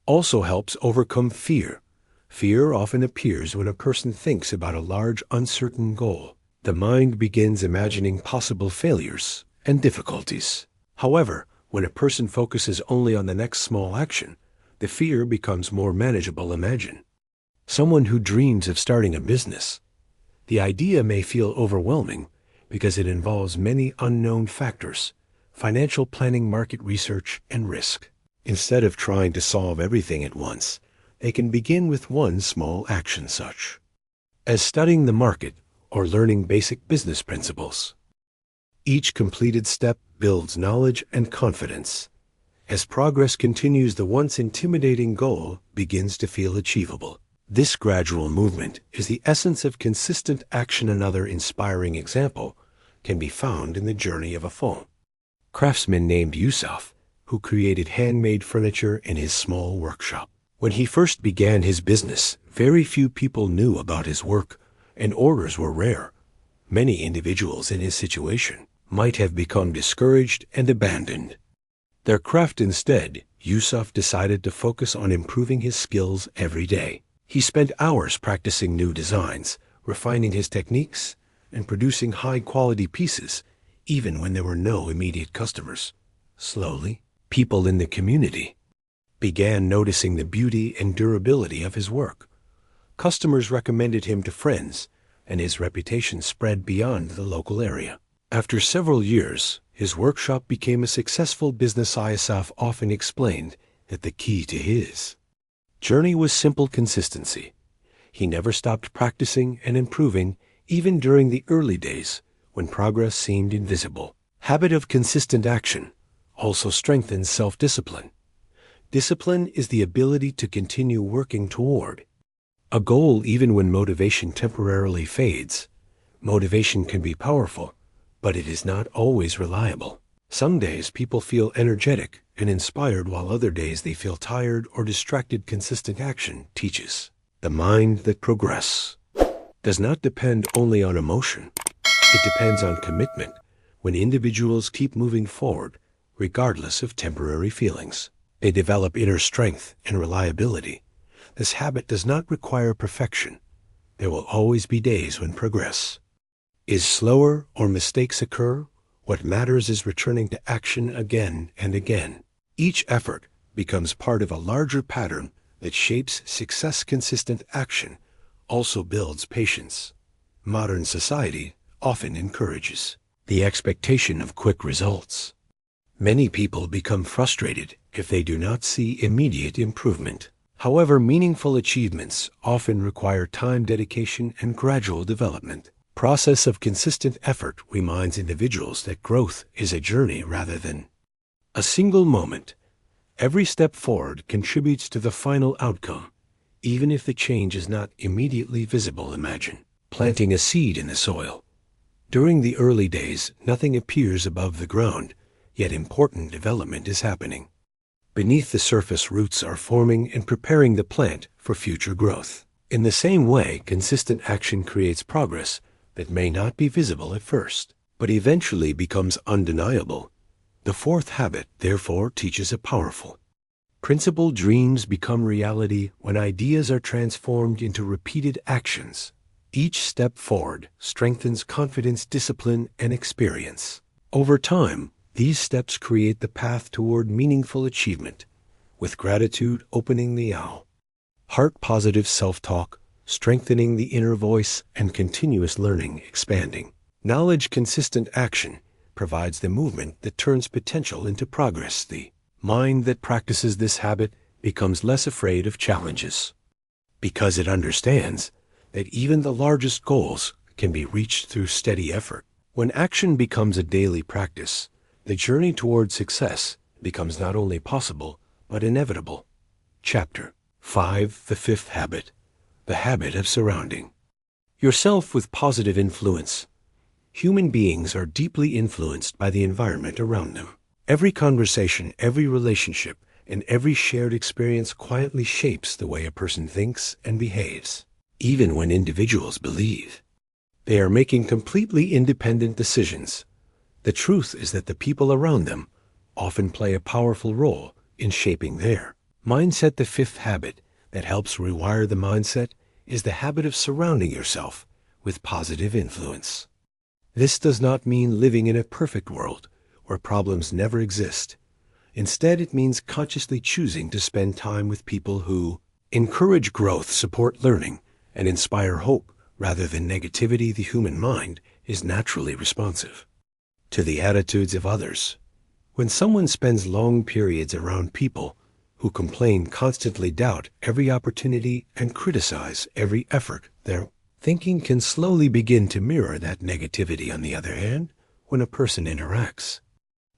also helps overcome fear. Fear often appears when a person thinks about a large, uncertain goal. The mind begins imagining possible failures and difficulties. However, when a person focuses only on the next small action, the fear becomes more manageable. Imagine someone who dreams of starting a business. The idea may feel overwhelming because it involves many unknown factors: financial planning, market research, and risk. Instead of trying to solve everything at once, they can begin with one small action, such as studying the market or learning basic business principles. Each completed step builds knowledge and confidence. As progress continues, the once intimidating goal begins to feel achievable. This gradual movement is the essence of consistent action. Another inspiring example can be found in the journey of a phone craftsman named Yusuf, who created handmade furniture in his small workshop. When he first began his business, very few people knew about his work, and orders were rare. Many individuals in his situation might have become discouraged and abandoned their craft. Instead, Yusuf decided to focus on improving his skills every day. He spent hours practicing new designs, refining his techniques, and producing high-quality pieces, even when there were no immediate customers. Slowly, People in the community began noticing the beauty and durability of his work. Customers recommended him to friends, and his reputation spread beyond the local area. After several years, his workshop became a successful business. Isaf often explained that the key to his journey was simple consistency. He never stopped practicing and improving, even during the early days when progress seemed invisible. Habit of consistent action also strengthens self-discipline. Discipline is the ability to continue working toward a goal even when motivation temporarily fades. Motivation can be powerful, but it is not always reliable. Some days people feel energetic and inspired, while other days they feel tired or distracted. Consistent action teaches the mind that progress does not depend only on emotion. It depends on commitment. When individuals keep moving forward, regardless of temporary feelings, they develop inner strength and reliability. This habit does not require perfection. There will always be days when progress is slower or mistakes occur. What matters is returning to action again and again. Each effort becomes part of a larger pattern that shapes success. Consistent action also builds patience. Modern society often encourages the expectation of quick results. Many people become frustrated if they do not see immediate improvement. However, meaningful achievements often require time, dedication, and gradual development. Process of consistent effort reminds individuals that growth is a journey rather than a single moment. Every step forward contributes to the final outcome, even if the change is not immediately visible. Imagine planting a seed in the soil. During the early days, nothing appears above the ground, yet important development is happening. Beneath the surface, roots are forming and preparing the plant for future growth. In the same way, consistent action creates progress that may not be visible at first, but eventually becomes undeniable. The fourth habit, therefore, teaches a powerful principle. Dreams become reality when ideas are transformed into repeated actions. Each step forward strengthens confidence, discipline, and experience. Over time, these steps create the path toward meaningful achievement, with gratitude opening the heart, positive self-talk strengthening the inner voice, and continuous learning expanding knowledge. Consistent action provides the movement that turns potential into progress. The mind that practices this habit becomes less afraid of challenges because it understands that even the largest goals can be reached through steady effort. When action becomes a daily practice, the journey toward success becomes not only possible, but inevitable. Chapter 5. The fifth habit, the habit of surrounding yourself with positive influence. Human beings are deeply influenced by the environment around them. Every conversation, every relationship, and every shared experience quietly shapes the way a person thinks and behaves. Even when individuals believe they are making completely independent decisions, the truth is that the people around them often play a powerful role in shaping their mindset. The fifth habit that helps rewire the mindset is the habit of surrounding yourself with positive influence. This does not mean living in a perfect world where problems never exist. Instead, it means consciously choosing to spend time with people who encourage growth, support learning, and inspire hope rather than negativity. The human mind is naturally responsive to the attitudes of others. When someone spends long periods around people who complain, constantly doubt every opportunity, and criticize every effort, their thinking can slowly begin to mirror that negativity. On the other hand, when a person interacts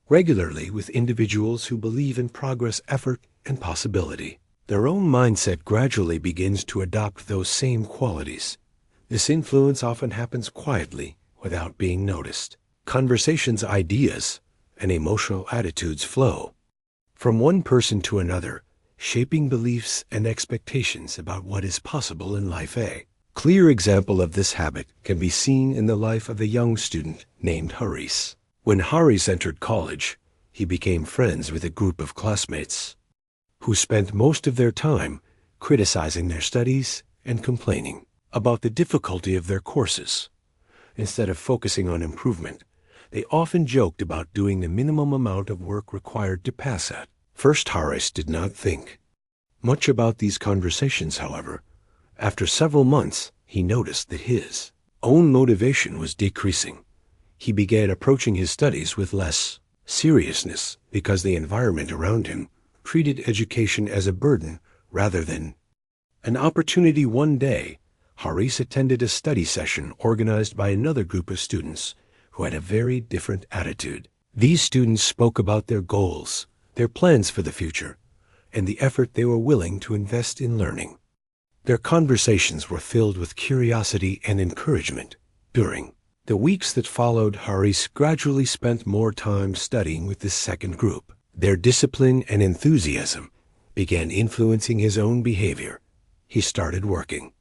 regularly with individuals who believe in progress, effort, and possibility, their own mindset gradually begins to adopt those same qualities. This influence often happens quietly, without being noticed. Conversations, ideas, and emotional attitudes flow from one person to another, shaping beliefs and expectations about what is possible in life. A clear example of this habit can be seen in the life of a young student named Haris. When Haris entered college, he became friends with a group of classmates who spent most of their time criticizing their studies and complaining about the difficulty of their courses. Instead of focusing on improvement, They often joked about doing the minimum amount of work required to pass at. First, Horace did not think much about these conversations, however. After several months, he noticed that his own motivation was decreasing. He began approaching his studies with less seriousness because the environment around him treated education as a burden rather than an opportunity. One day, Horace attended a study session organized by another group of students who had a very different attitude. These students spoke about their goals, their plans for the future, and the effort they were willing to invest in learning. Their conversations were filled with curiosity and encouragement. During the weeks that followed, Horace gradually spent more time studying with this second group. Their discipline and enthusiasm began influencing his own behavior. He started working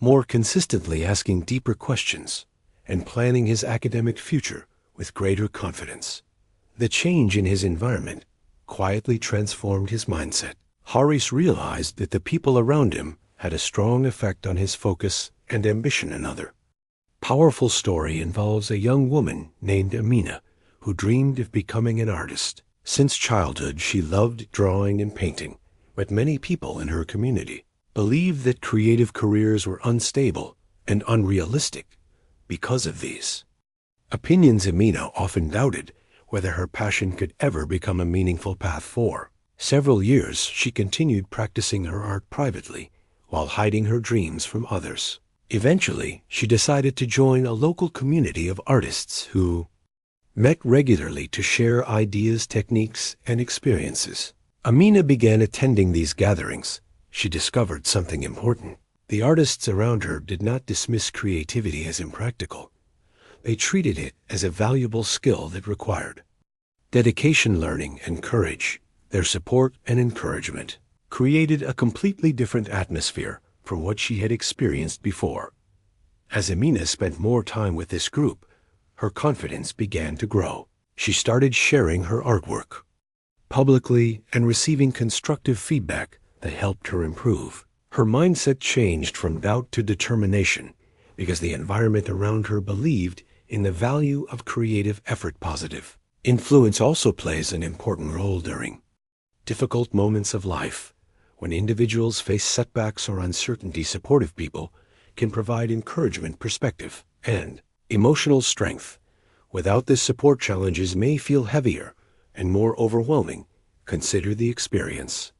more consistently, asking deeper questions, and planning his academic future with greater confidence. The change in his environment quietly transformed his mindset. Horace realized that the people around him had a strong effect on his focus and ambition. Another powerful story involves a young woman named Amina who dreamed of becoming an artist. Since childhood, she loved drawing and painting, but many people in her community believed that creative careers were unstable and unrealistic. Because of these opinions, Amina often doubted whether her passion could ever become a meaningful path. For several years, she continued practicing her art privately while hiding her dreams from others. Eventually, she decided to join a local community of artists who met regularly to share ideas, techniques, and experiences. Amina began attending these gatherings. She discovered something important. The artists around her did not dismiss creativity as impractical. They treated it as a valuable skill that required dedication, learning, and courage. Their support and encouragement created a completely different atmosphere from what she had experienced before. As Amina spent more time with this group, her confidence began to grow. She started sharing her artwork publicly and receiving constructive feedback that helped her improve. Her mindset changed from doubt to determination because the environment around her believed in the value of creative effort. Positive influence also plays an important role during difficult moments of life. When individuals face setbacks or uncertainty, supportive people can provide encouragement, perspective, and emotional strength. Without this support, challenges may feel heavier and more overwhelming. Consider the experience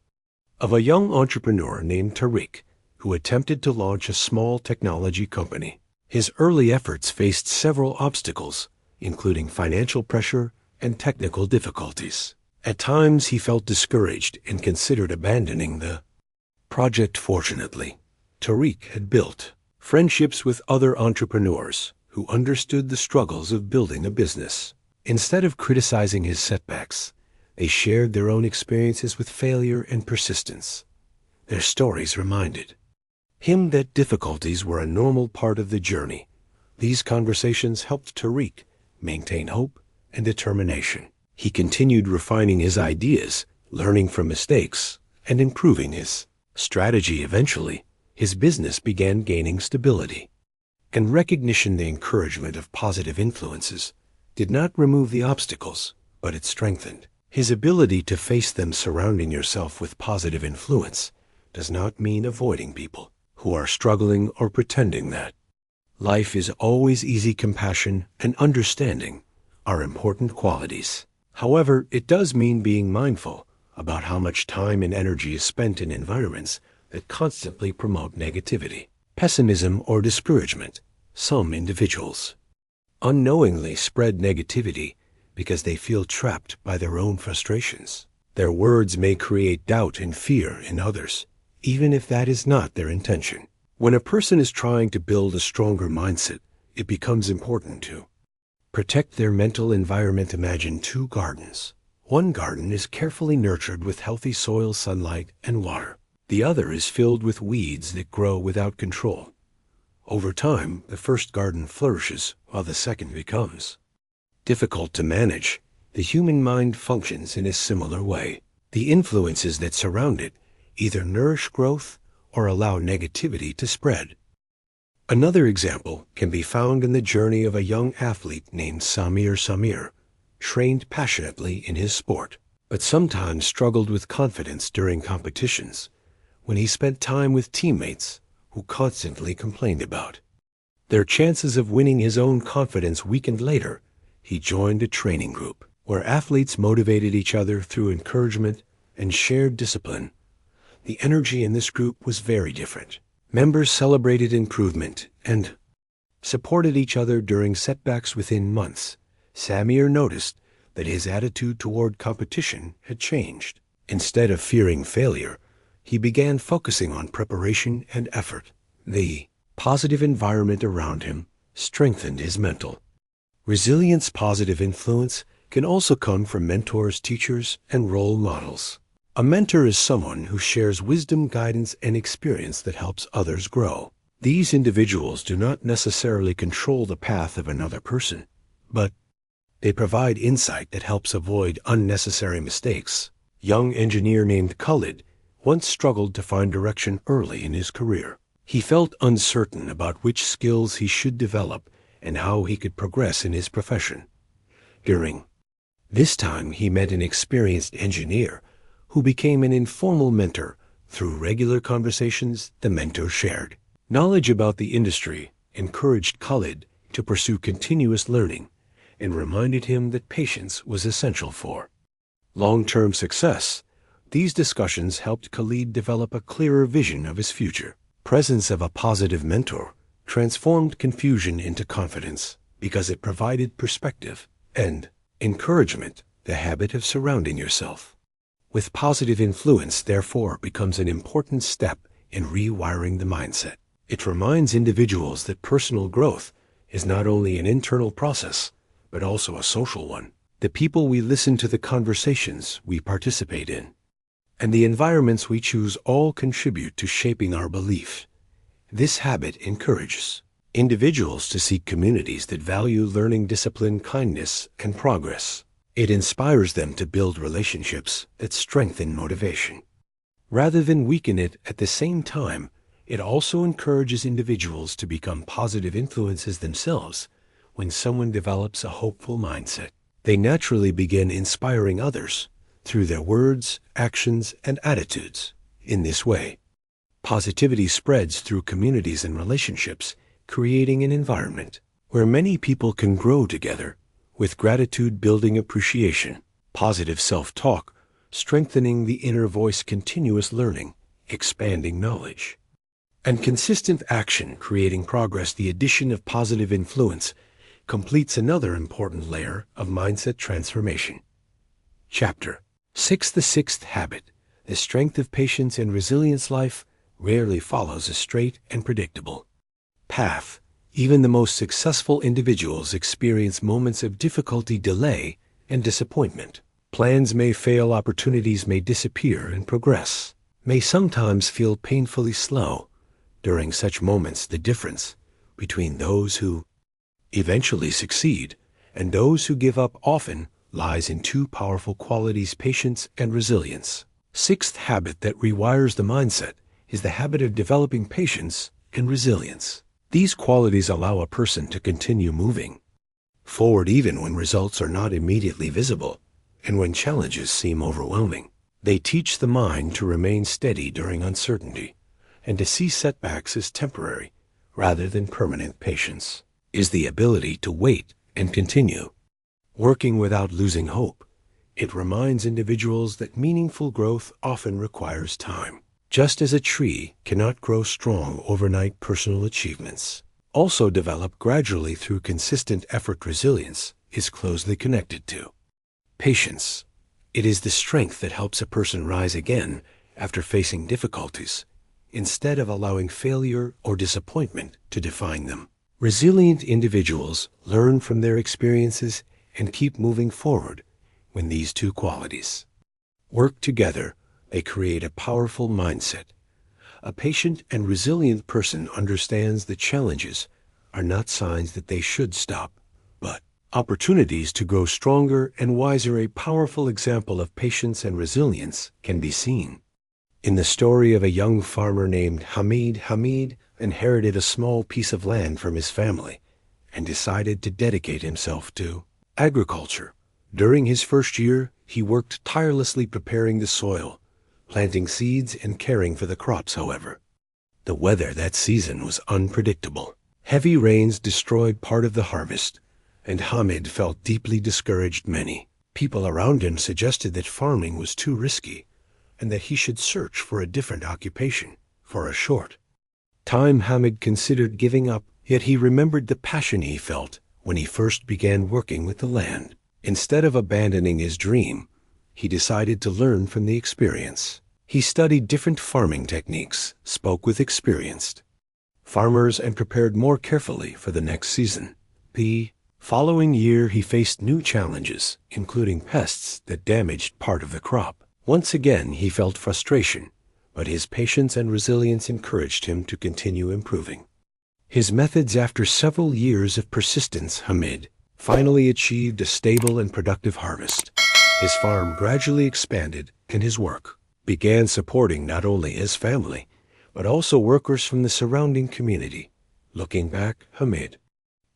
of a young entrepreneur named Tariq who attempted to launch a small technology company. His early efforts faced several obstacles, including financial pressure and technical difficulties. At times, he felt discouraged and considered abandoning the project. Fortunately, Tariq had built friendships with other entrepreneurs who understood the struggles of building a business. Instead of criticizing his setbacks, they shared their own experiences with failure and persistence. Their stories reminded him that difficulties were a normal part of the journey. These conversations helped Tariq maintain hope and determination. He continued refining his ideas, learning from mistakes, and improving his strategy. Eventually, his business began gaining stability. And recognition, the encouragement of positive influences, did not remove the obstacles, but it strengthened his ability to face them. Surrounding yourself with positive influence does not mean avoiding people who are struggling or pretending that life is always easy. Compassion and understanding are important qualities. However, it does mean being mindful about how much time and energy is spent in environments that constantly promote negativity, pessimism, or discouragement. Some individuals unknowingly spread negativity because they feel trapped by their own frustrations. Their words may create doubt and fear in others, even if that is not their intention. When a person is trying to build a stronger mindset, it becomes important to protect their mental environment. Imagine two gardens. One garden is carefully nurtured with healthy soil, sunlight, and water. The other is filled with weeds that grow without control. Over time, the first garden flourishes while the second becomes difficult to manage. The human mind functions in a similar way. The influences that surround it either nourish growth or allow negativity to spread. Another example can be found in the journey of a young athlete named Samir, trained passionately in his sport, but sometimes struggled with confidence during competitions when he spent time with teammates who constantly complained about their chances of winning. His own confidence weakened. Later, he joined a training group where athletes motivated each other through encouragement and shared discipline. The energy in this group was very different. Members celebrated improvement and supported each other during setbacks. Within months, Samir noticed that his attitude toward competition had changed. Instead of fearing failure, he began focusing on preparation and effort. The positive environment around him strengthened his mental resilience. Positive influence can also come from mentors, teachers, and role models. A mentor is someone who shares wisdom, guidance, and experience that helps others grow. These individuals do not necessarily control the path of another person, but they provide insight that helps avoid unnecessary mistakes. Young engineer named Khalid once struggled to find direction early in his career. He felt uncertain about which skills he should develop and how he could progress in his profession. During this time, he met an experienced engineer who became an informal mentor. Through regular conversations, the mentor shared knowledge about the industry, encouraged Khalid to pursue continuous learning, and reminded him that patience was essential for long-term success. These discussions helped Khalid develop a clearer vision of his future. Presence of a positive mentor transformed confusion into confidence because it provided perspective and encouragement. The habit of surrounding yourself with positive influence, therefore, becomes an important step in rewiring the mindset. It reminds individuals that personal growth is not only an internal process, but also a social one. The people we listen to, the conversations we participate in, and the environments we choose all contribute to shaping our belief. This habit encourages individuals to seek communities that value learning, discipline, kindness, and progress. It inspires them to build relationships that strengthen motivation rather than weaken it. At the same time, it also encourages individuals to become positive influences themselves. When someone develops a hopeful mindset, they naturally begin inspiring others through their words, actions, and attitudes. In this way, positivity spreads through communities and relationships, creating an environment where many people can grow together, with gratitude building appreciation, positive self-talk, strengthening the inner voice, continuous learning, expanding knowledge, and consistent action, creating progress. The addition of positive influence completes another important layer of mindset transformation. Chapter 6: The Sixth Habit. The strength of patience and resilience. Life rarely follows a straight and predictable path. Even the most successful individuals experience moments of difficulty, delay, and disappointment. Plans may fail, opportunities may disappear, and progress may sometimes feel painfully slow. During such moments, the difference between those who eventually succeed and those who give up often lies in two powerful qualities: patience and resilience. Sixth habit that rewires the mindset is the habit of developing patience and resilience. These qualities allow a person to continue moving forward even when results are not immediately visible and when challenges seem overwhelming. They teach the mind to remain steady during uncertainty and to see setbacks as temporary rather than permanent. Patience is the ability to wait and continue working without losing hope. It reminds individuals that meaningful growth often requires time. Just as a tree cannot grow strong overnight, personal achievements also develop gradually through consistent effort. Resilience is closely connected to patience. It is the strength that helps a person rise again after facing difficulties, instead of allowing failure or disappointment to define them. Resilient individuals learn from their experiences and keep moving forward. When these two qualities work together, they create a powerful mindset. A patient and resilient person understands that challenges are not signs that they should stop, but opportunities to grow stronger and wiser. A powerful example of patience and resilience can be seen in the story of a young farmer named Hamid. Hamid inherited a small piece of land from his family and decided to dedicate himself to agriculture. During his first year, he worked tirelessly preparing the soil, planting seeds and caring for the crops, however. The weather that season was unpredictable. Heavy rains destroyed part of the harvest, and Hamid felt deeply discouraged. Many people around him suggested that farming was too risky and that he should search for a different occupation. For a short time, Hamid considered giving up, yet he remembered the passion he felt when he first began working with the land. Instead of abandoning his dream, he decided to learn from the experience. He studied different farming techniques, spoke with experienced farmers, and prepared more carefully for the next season. The following year, he faced new challenges, including pests that damaged part of the crop. Once again, he felt frustration, but his patience and resilience encouraged him to continue improving his methods. After several years of persistence, Hamid finally achieved a stable and productive harvest. His farm gradually expanded, and his work began supporting not only his family, but also workers from the surrounding community. Looking back, Hamid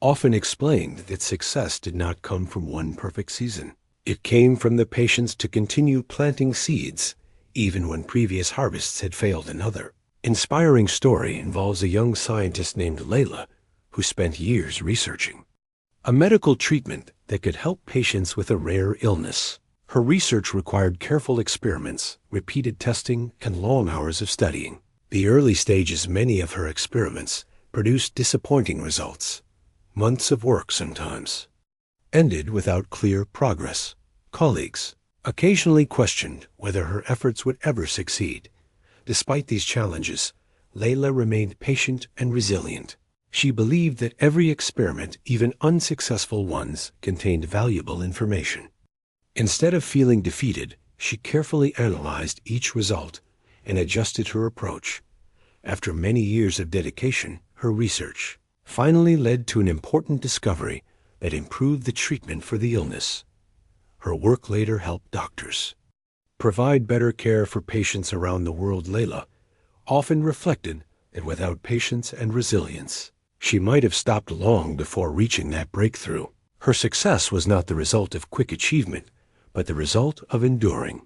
often explained that success did not come from one perfect season. It came from the patience to continue planting seeds, even when previous harvests had failed. Another inspiring story involves a young scientist named Layla, who spent years researching a medical treatment that could help patients with a rare illness. Her research required careful experiments, repeated testing, and long hours of studying. The early stages, many of her experiments produced disappointing results. Months of work sometimes ended without clear progress. Colleagues occasionally questioned whether her efforts would ever succeed. Despite these challenges, Layla remained patient and resilient. She believed that every experiment, even unsuccessful ones, contained valuable information. Instead of feeling defeated, she carefully analyzed each result and adjusted her approach. After many years of dedication, her research finally led to an important discovery that improved the treatment for the illness. Her work later helped doctors provide better care for patients around the world. Layla often reflected that without patience and resilience, she might have stopped long before reaching that breakthrough. Her success was not the result of quick achievement, but the result of enduring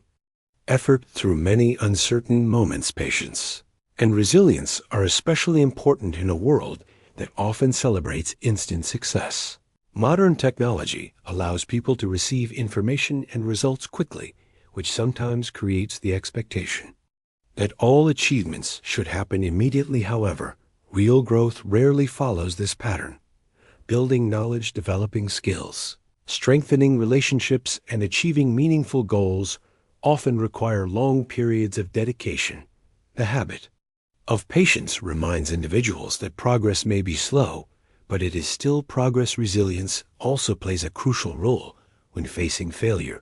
effort through many uncertain moments. Patience and resilience are especially important in a world that often celebrates instant success. Modern technology allows people to receive information and results quickly, which sometimes creates the expectation that all achievements should happen immediately. However, real growth rarely follows this pattern. Building knowledge, developing skills, strengthening relationships, and achieving meaningful goals often require long periods of dedication. The habit of patience reminds individuals that progress may be slow, but it is still progress. Resilience also plays a crucial role when facing failure.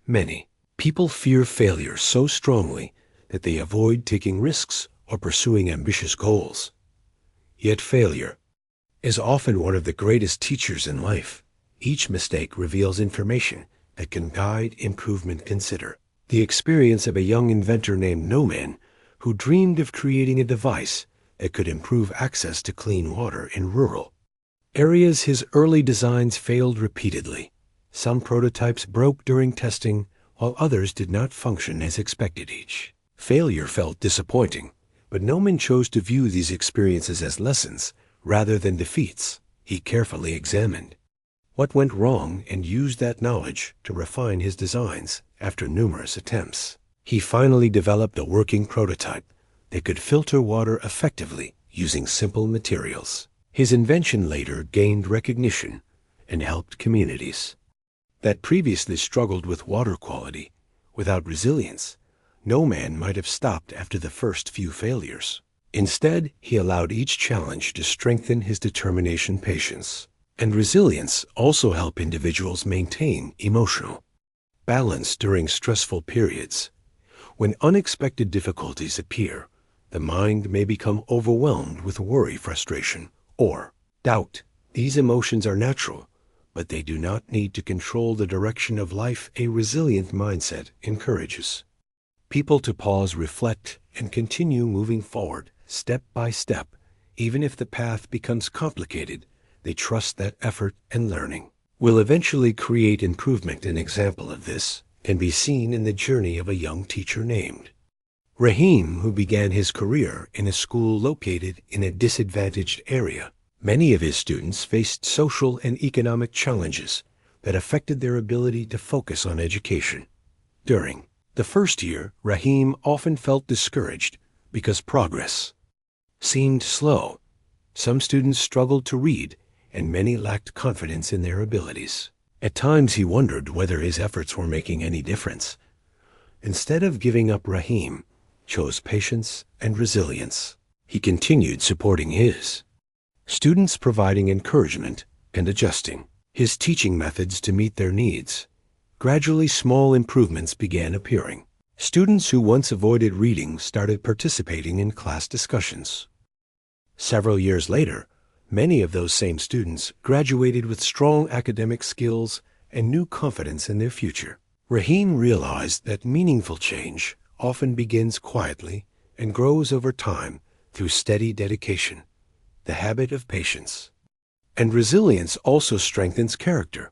Many people fear failure so strongly that they avoid taking risks or pursuing ambitious goals. Yet failure is often one of the greatest teachers in life. Each mistake reveals information that can guide improvement. Consider the experience of a young inventor named Noman, who dreamed of creating a device that could improve access to clean water in rural areas. His early designs failed repeatedly. Some prototypes broke during testing, while others did not function as expected. Each failure felt disappointing, but Noman chose to view these experiences as lessons rather than defeats. He carefully examined what went wrong and used that knowledge to refine his designs. After numerous attempts, he finally developed a working prototype that could filter water effectively using simple materials. His invention later gained recognition and helped communities that previously struggled with water quality. Without resilience, no man might have stopped after the first few failures. Instead, he allowed each challenge to strengthen his determination. Patience and resilience also help individuals maintain emotional balance during stressful periods. When unexpected difficulties appear, the mind may become overwhelmed with worry, frustration, or doubt. These emotions are natural, but they do not need to control the direction of life. A resilient mindset encourages people to pause, reflect, and continue moving forward step by step Even if the path becomes complicated, they trust that effort and learning will eventually create improvement. An example of this can be seen in the journey of a young teacher named Rahim, who began his career in a school located in a disadvantaged area. Many of his students faced social and economic challenges that affected their ability to focus on education. During the first year, Rahim often felt discouraged because progress seemed slow. Some students struggled to read, and many lacked confidence in their abilities. At times he wondered whether his efforts were making any difference. Instead of giving up, Rahim chose patience and resilience. He continued supporting his students, providing encouragement and adjusting his teaching methods to meet their needs. Gradually, small improvements began appearing. Students who once avoided reading started participating in class discussions. Several years later, many of those same students graduated with strong academic skills and new confidence in their future. Rahim realized that meaningful change often begins quietly and grows over time through steady dedication. The habit of patience and resilience also strengthens character.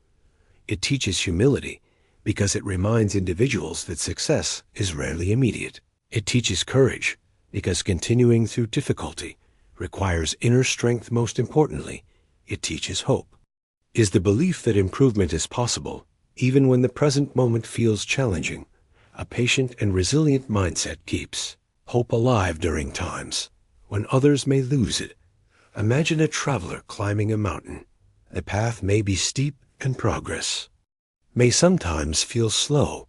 It teaches humility because it reminds individuals that success is rarely immediate. It teaches courage because continuing through difficulty requires inner strength. Most importantly, it teaches hope. Is the belief that improvement is possible, even when the present moment feels challenging. A patient and resilient mindset keeps hope alive during times when others may lose it. Imagine a traveler climbing a mountain. The path may be steep and progress may sometimes feel slow.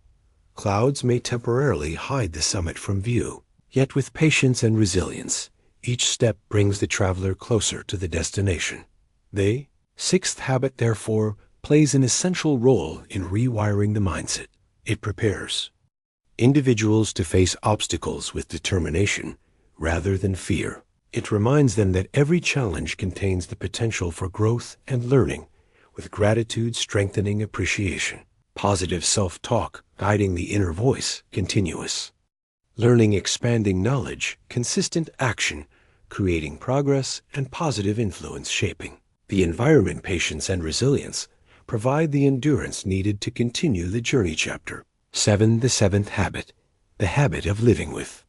Clouds may temporarily hide the summit from view. Yet with patience and resilience, each step brings the traveler closer to the destination. The sixth habit, therefore, plays an essential role in rewiring the mindset. It prepares individuals to face obstacles with determination rather than fear. It reminds them that every challenge contains the potential for growth and learning, with gratitude strengthening appreciation. Positive self-talk guiding the inner voice. Continuous learning expanding knowledge. Consistent action creating progress, and positive influence shaping the environment. Patience and resilience provide the endurance needed to continue the journey. Chapter 7. The seventh habit, the habit of living with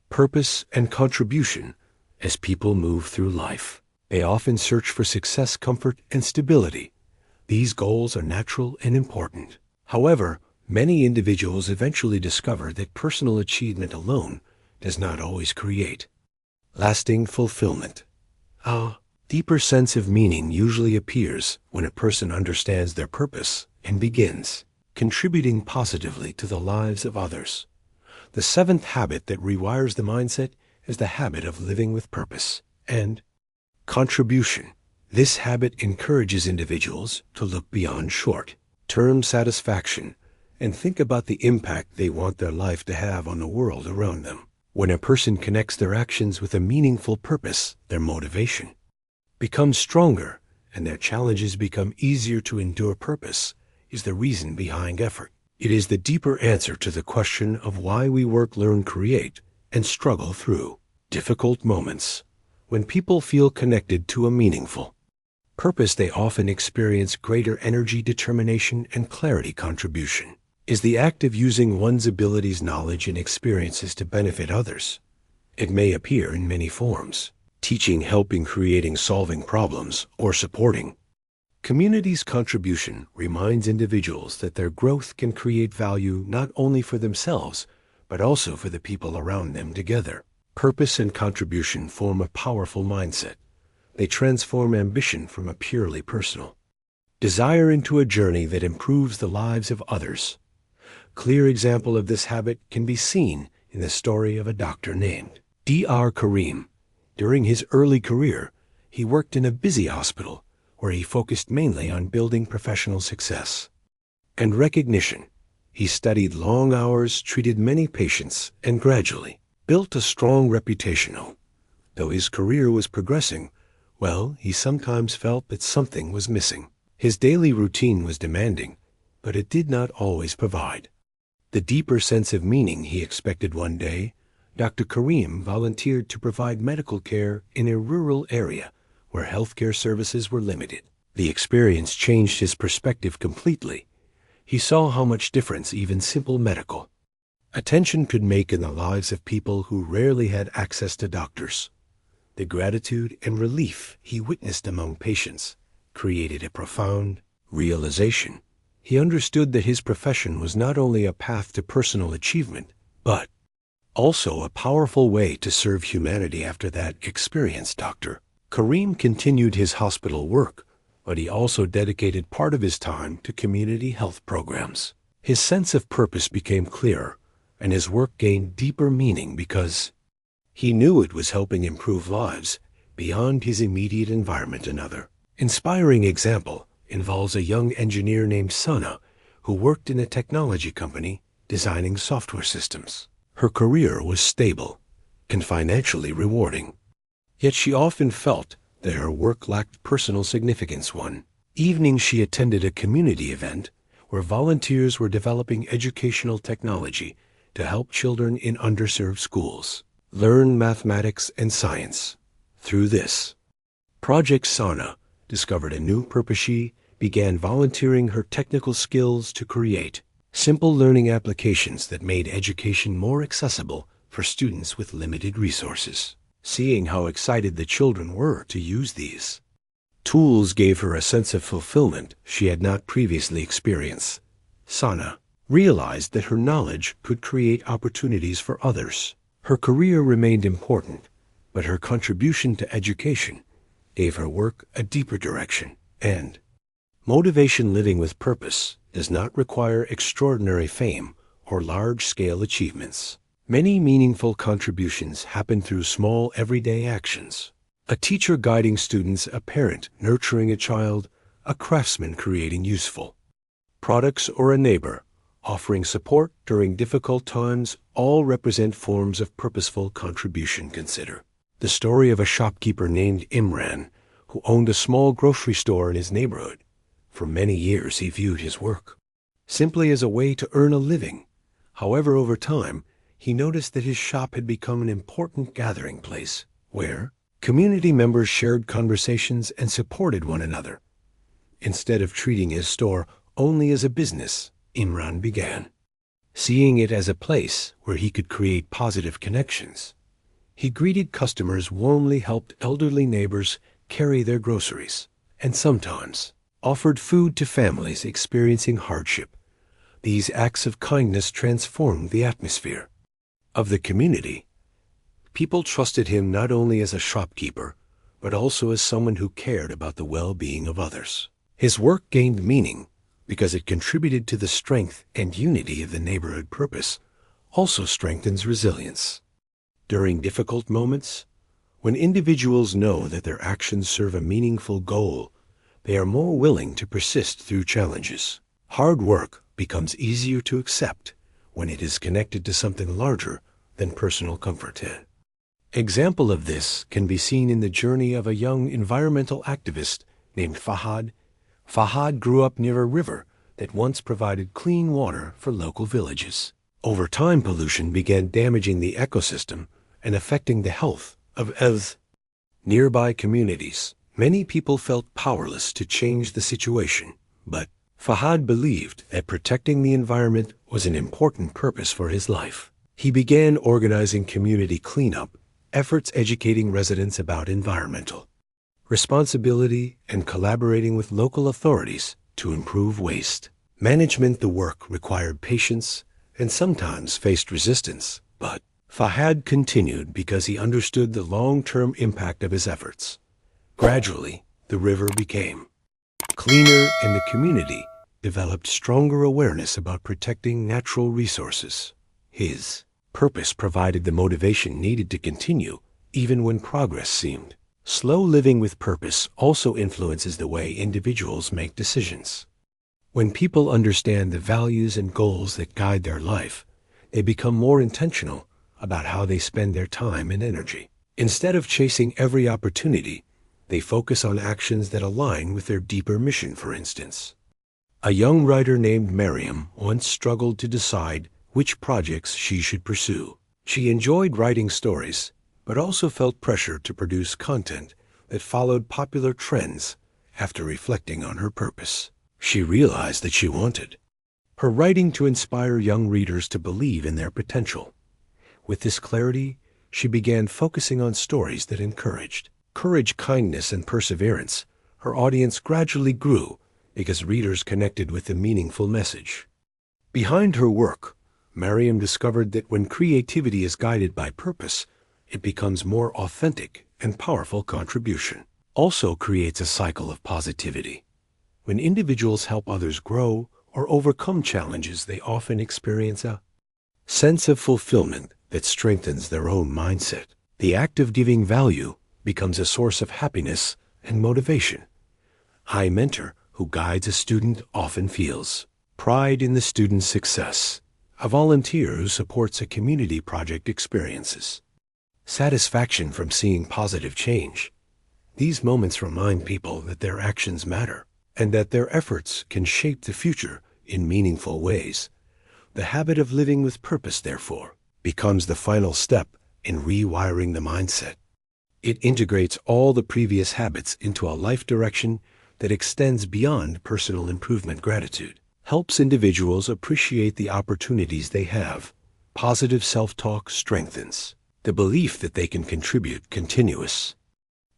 purpose and contribution. As people move through life, they often search for success, comfort, and stability. These goals are natural and important. However, many individuals eventually discover that personal achievement alone does not always create lasting fulfillment. A deeper sense of meaning usually appears when a person understands their purpose and begins contributing positively to the lives of others. The seventh habit that rewires the mindset is the habit of living with purpose and contribution. This habit encourages individuals to look beyond short-term satisfaction and think about the impact they want their life to have on the world around them. When a person connects their actions with a meaningful purpose, their motivation becomes stronger and their challenges become easier to endure. Purpose is the reason behind effort. It is the deeper answer to the question of why we work, learn, create, and struggle through difficult moments. When people feel connected to a meaningful purpose, they often experience greater energy, determination, and clarity. Contribution is the act of using one's abilities, knowledge, and experiences to benefit others. It may appear in many forms: teaching, helping, creating, solving problems, or supporting communities. Contribution reminds individuals that their growth can create value not only for themselves, but also for the people around them. Together, purpose and contribution form a powerful mindset. They transform ambition from a purely personal desire into a journey that improves the lives of others. Clear example of this habit can be seen in the story of a doctor named Dr. Karim. During his early career, he worked in a busy hospital where he focused mainly on building professional success and recognition. He studied long hours, treated many patients, and gradually built a strong reputation. Though his career was progressing, he sometimes felt that something was missing. His daily routine was demanding, but it did not always provide the deeper sense of meaning he expected. One day, Dr. Karim volunteered to provide medical care in a rural area where healthcare services were limited. The experience changed his perspective completely. He saw how much difference even simple medical attention could make in the lives of people who rarely had access to doctors. The gratitude and relief he witnessed among patients created a profound realization. He understood that his profession was not only a path to personal achievement, but also a powerful way to serve humanity. After that experience, Dr. Karim continued his hospital work, but he also dedicated part of his time to community health programs. His sense of purpose became clearer, and his work gained deeper meaning because he knew it was helping improve lives beyond his immediate environment. Another inspiring example involves a young engineer named Sana who worked in a technology company designing software systems. Her career was stable and financially rewarding, yet she often felt that her work lacked personal significance. One evening she attended a community event where volunteers were developing educational technology to help children in underserved schools learn mathematics and science. Through this project, Sana discovered a new purpose. She began volunteering her technical skills to create simple learning applications that made education more accessible for students with limited resources. Seeing how excited the children were to use these tools gave her a sense of fulfillment she had not previously experienced. Sana realized that her knowledge could create opportunities for others. Her career remained important, but her contribution to education gave her work a deeper direction and motivation. Living with purpose does not require extraordinary fame or large-scale achievements. Many meaningful contributions happen through small, everyday actions. A teacher guiding students, a parent nurturing a child, a craftsman creating useful products, or a neighbor offering support during difficult times, all represent forms of purposeful contribution. Consider the story of a shopkeeper named Imran who owned a small grocery store in his neighborhood. For many years he viewed his work simply as a way to earn a living. However, over time, he noticed that his shop had become an important gathering place where community members shared conversations and supported one another. Instead of treating his store only as a business, Imran began seeing it as a place where he could create positive connections. He greeted customers warmly, helped elderly neighbors carry their groceries, and sometimes offered food to families experiencing hardship. These acts of kindness transformed the atmosphere of the community. People trusted him not only as a shopkeeper, but also as someone who cared about the well-being of others. His work gained meaning because it contributed to the strength and unity of the neighborhood. Purpose also strengthens resilience. During difficult moments, when individuals know that their actions serve a meaningful goal, they are more willing to persist through challenges. Hard work becomes easier to accept when it is connected to something larger than personal comfort. Example of this can be seen in the journey of a young environmental activist named Fahad. Fahad grew up near a river that once provided clean water for local villages. Over time, pollution began damaging the ecosystem and affecting the health of nearby communities. Many people felt powerless to change the situation, but Fahad believed that protecting the environment was an important purpose for his life. He began organizing community cleanup efforts, educating residents about environmental responsibility, and collaborating with local authorities to improve waste management. The work required patience and sometimes faced resistance, but Fahad continued because he understood the long-term impact of his efforts. Gradually, the river became cleaner and the community developed stronger awareness about protecting natural resources. His purpose provided the motivation needed to continue even when progress seemed slow. Living with purpose also influences the way individuals make decisions. When people understand the values and goals that guide their life, they become more intentional about how they spend their time and energy. Instead of chasing every opportunity, they focus on actions that align with their deeper mission. For instance, a young writer named Miriam once struggled to decide which projects she should pursue. She enjoyed writing stories, but also felt pressure to produce content that followed popular trends. After reflecting on her purpose, she realized that she wanted her writing to inspire young readers to believe in their potential. With this clarity, she began focusing on stories that encouraged courage, kindness, and perseverance. Her audience gradually grew because readers connected with the meaningful message behind her work. Mariam discovered that when creativity is guided by purpose, it becomes more authentic and powerful. Contribution also creates a cycle of positivity. When individuals help others grow or overcome challenges, they often experience a sense of fulfillment that strengthens their own mindset. The act of giving value becomes a source of happiness and motivation. A mentor who guides a student often feels pride in the student's success. A volunteer who supports a community project experiences satisfaction from seeing positive change. These moments remind people that their actions matter and that their efforts can shape the future in meaningful ways. The habit of living with purpose, therefore, becomes the final step in rewiring the mindset. It integrates all the previous habits into a life direction that extends beyond personal improvement. Gratitude helps individuals appreciate the opportunities they have. Positive self-talk strengthens the belief that they can contribute. Continuous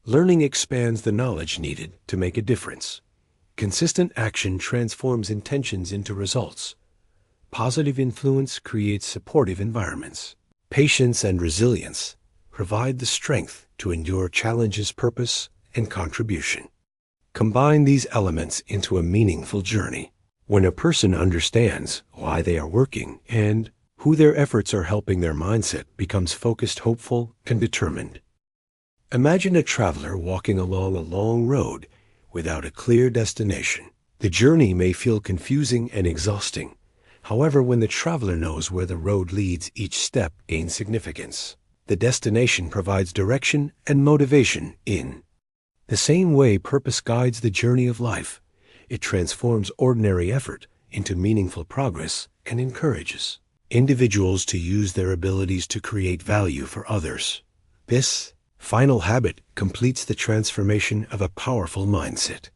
learning expands the knowledge needed to make a difference. Consistent action transforms intentions into results. Positive influence creates supportive environments. Patience and resilience provide the strength to endure challenges. Purpose and contribution combine these elements into a meaningful journey. When a person understands why they are working and who their efforts are helping, their mindset becomes focused, hopeful, and determined. Imagine a traveler walking along a long road without a clear destination. The journey may feel confusing and exhausting. However, when the traveler knows where the road leads, each step gains significance. The destination provides direction and motivation. In the same way, purpose guides the journey of life. It transforms ordinary effort into meaningful progress and encourages individuals to use their abilities to create value for others. This final habit completes the transformation of a powerful mindset.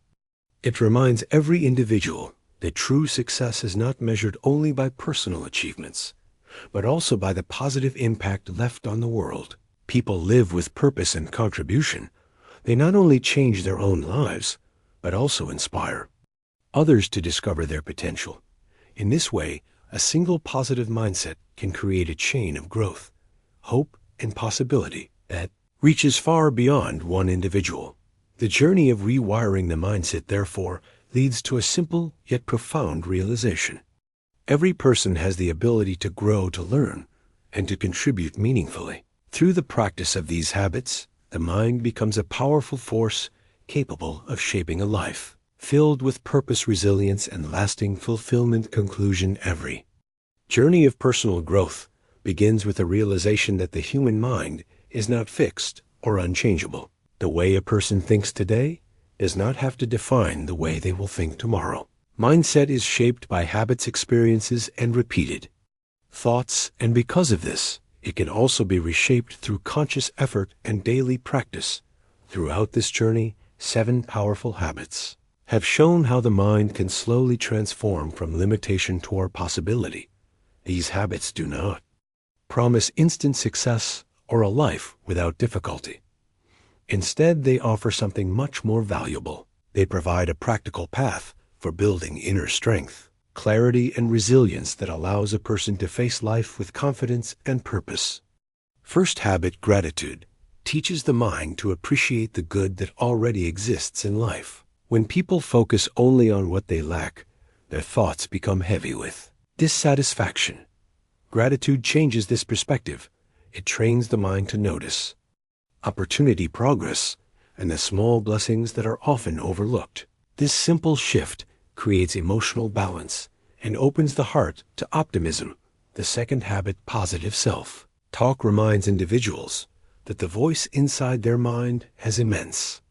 It reminds every individual that true success is not measured only by personal achievements, but also by the positive impact left on the world. People live with purpose and contribution. They not only change their own lives, but also inspire others to discover their potential. In this way, a single positive mindset can create a chain of growth, hope, and possibility that reaches far beyond one individual. The journey of rewiring the mindset, therefore, leads to a simple yet profound realization. Every person has the ability to grow, to learn, and to contribute meaningfully. Through the practice of these habits, the mind becomes a powerful force capable of shaping a life filled with purpose, resilience, and lasting fulfillment. Conclusion: every journey of personal growth begins with a realization that the human mind is not fixed or unchangeable. The way a person thinks today does not have to define the way they will think tomorrow. Mindset is shaped by habits, experiences, and repeated thoughts, and because of this, it can also be reshaped through conscious effort and daily practice. Throughout this journey, 7 powerful habits have shown how the mind can slowly transform from limitation toward possibility. These habits do not promise instant success or a life without difficulty. Instead, they offer something much more valuable. They provide a practical path for building inner strength, clarity, and resilience that allows a person to face life with confidence and purpose. First habit: gratitude, teaches the mind to appreciate the good that already exists in life. When people focus only on what they lack, their thoughts become heavy with dissatisfaction. Gratitude changes this perspective. It trains the mind to notice opportunity, progress, and the small blessings that are often overlooked. This simple shift creates emotional balance and opens the heart to optimism. The second habit: positive self-talk, reminds individuals that the voice inside their mind has immense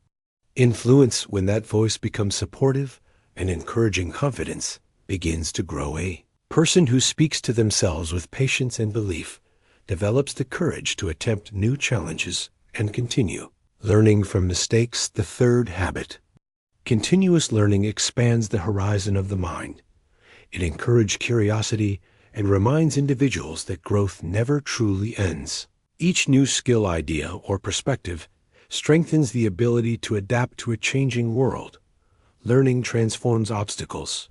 influence. When that voice becomes supportive and encouraging, confidence begins to grow. A person who speaks to themselves with patience and belief develops the courage to attempt new challenges and continue. Learning from mistakes, the third habit. Continuous learning expands the horizon of the mind. It encourages curiosity and reminds individuals that growth never truly ends. Each new skill, idea, or perspective strengthens the ability to adapt to a changing world. Learning transforms obstacles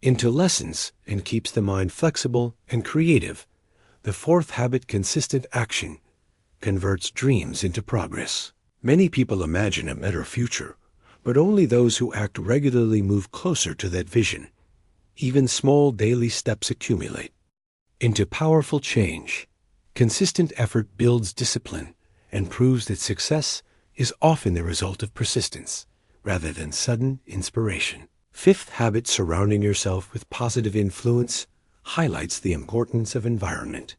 into lessons and keeps the mind flexible and creative. The fourth habit, consistent action, converts dreams into progress. Many people imagine a better future, but only those who act regularly move closer to that vision. Even small daily steps accumulate into powerful change. Consistent effort builds discipline and proves that success is often the result of persistence rather than sudden inspiration. Fifth habit, surrounding yourself with positive influence, highlights the importance of environment.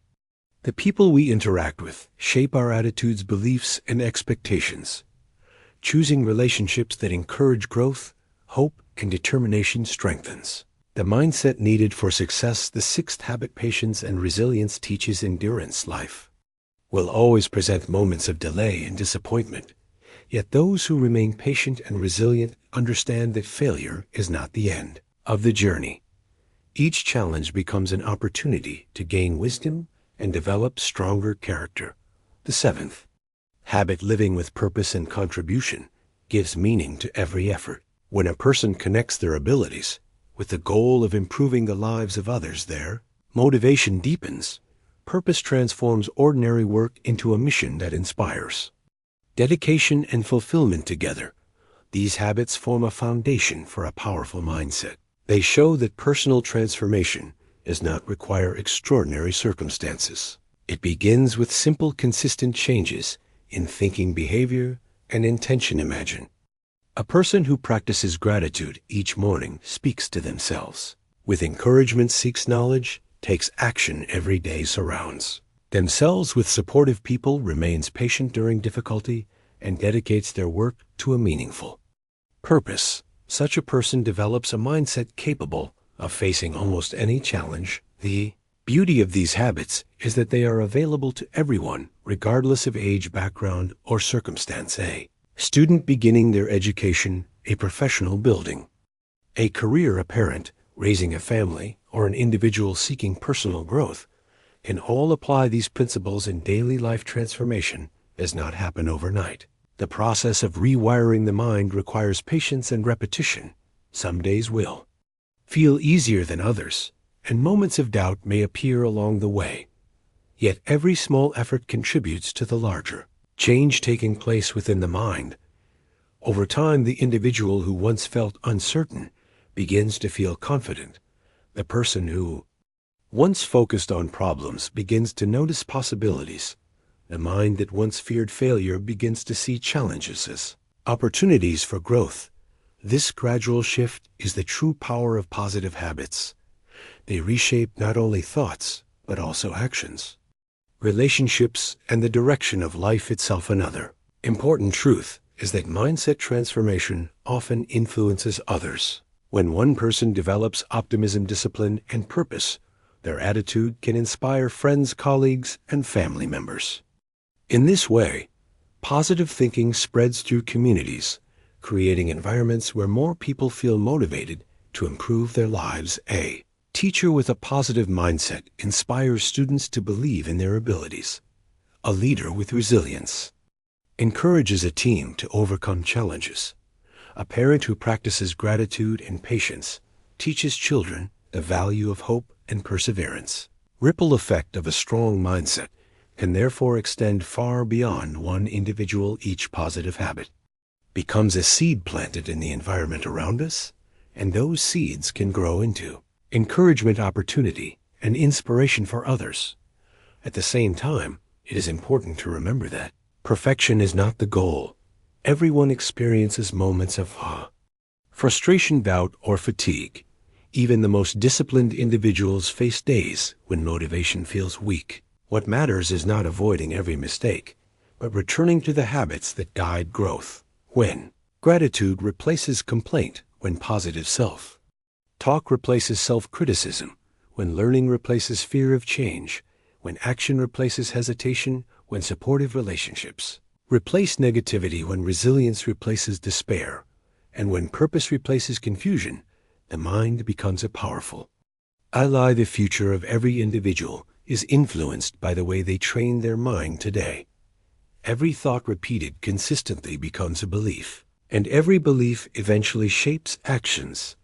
The people we interact with shape our attitudes, beliefs, and expectations. Choosing relationships that encourage growth, hope, and determination strengthens the mindset needed for success. The sixth habit, patience and resilience, teaches endurance. Life will always present moments of delay and disappointment. Yet those who remain patient and resilient understand that failure is not the end of the journey. Each challenge becomes an opportunity to gain wisdom and develop stronger character. The seventh habit, living with purpose and contribution, gives meaning to every effort. When a person connects their abilities with the goal of improving the lives of others, their motivation deepens. Purpose transforms ordinary work into a mission that inspires dedication and fulfillment together. These habits form a foundation for a powerful mindset. They show that personal transformation does not require extraordinary circumstances. It begins with simple, consistent changes in thinking, behavior, and intention. Imagine a person who practices gratitude each morning, speaks to themselves with encouragement, seeks knowledge, takes action every day, surrounds themselves with supportive people, remains patient during difficulty, and dedicates their work to a meaningful purpose. Such a person develops a mindset capable of facing almost any challenge. The beauty of these habits is that they are available to everyone, regardless of age, background, or circumstance. A student beginning their education, a professional building a career, a parent raising a family, or an individual seeking personal growth can all apply these principles in daily life. Transformation does not happen overnight. The process of rewiring the mind requires patience and repetition. Some days will feel easier than others, and moments of doubt may appear along the way. Yet every small effort contributes to the larger change taking place within the mind. Over time, the individual who once felt uncertain begins to feel confident. The person who once focused on problems begins to notice possibilities. The mind that once feared failure begins to see challenges as opportunities for growth. This gradual shift is the true power of positive habits. They reshape not only thoughts, but also actions, relationships, and the direction of life itself. Another important truth is that mindset transformation often influences others. When one person develops optimism, discipline, and purpose, their attitude can inspire friends, colleagues, and family members. In this way, positive thinking spreads through communities, creating environments where more people feel motivated to improve their lives. A teacher with a positive mindset inspires students to believe in their abilities. A leader with resilience encourages a team to overcome challenges. A parent who practices gratitude and patience teaches children the value of hope and perseverance. Ripple effect of a strong mindset can therefore extend far beyond one individual. Each positive habit becomes a seed planted in the environment around us, and those seeds can grow into encouragement, opportunity, and inspiration for others. At the same time, it is important to remember that perfection is not the goal. Everyone experiences moments of frustration, doubt, or fatigue. Even the most disciplined individuals face days when motivation feels weak. What matters is not avoiding every mistake, but returning to the habits that guide growth. When gratitude replaces complaint, when positive self-talk replaces self-criticism, when learning replaces fear of change, when action replaces hesitation, when supportive relationships replace negativity, when resilience replaces despair, and when purpose replaces confusion, the mind becomes a powerful ally. The future of every individual is influenced by the way they train their mind today. Every thought repeated consistently becomes a belief, and every belief eventually shapes actions.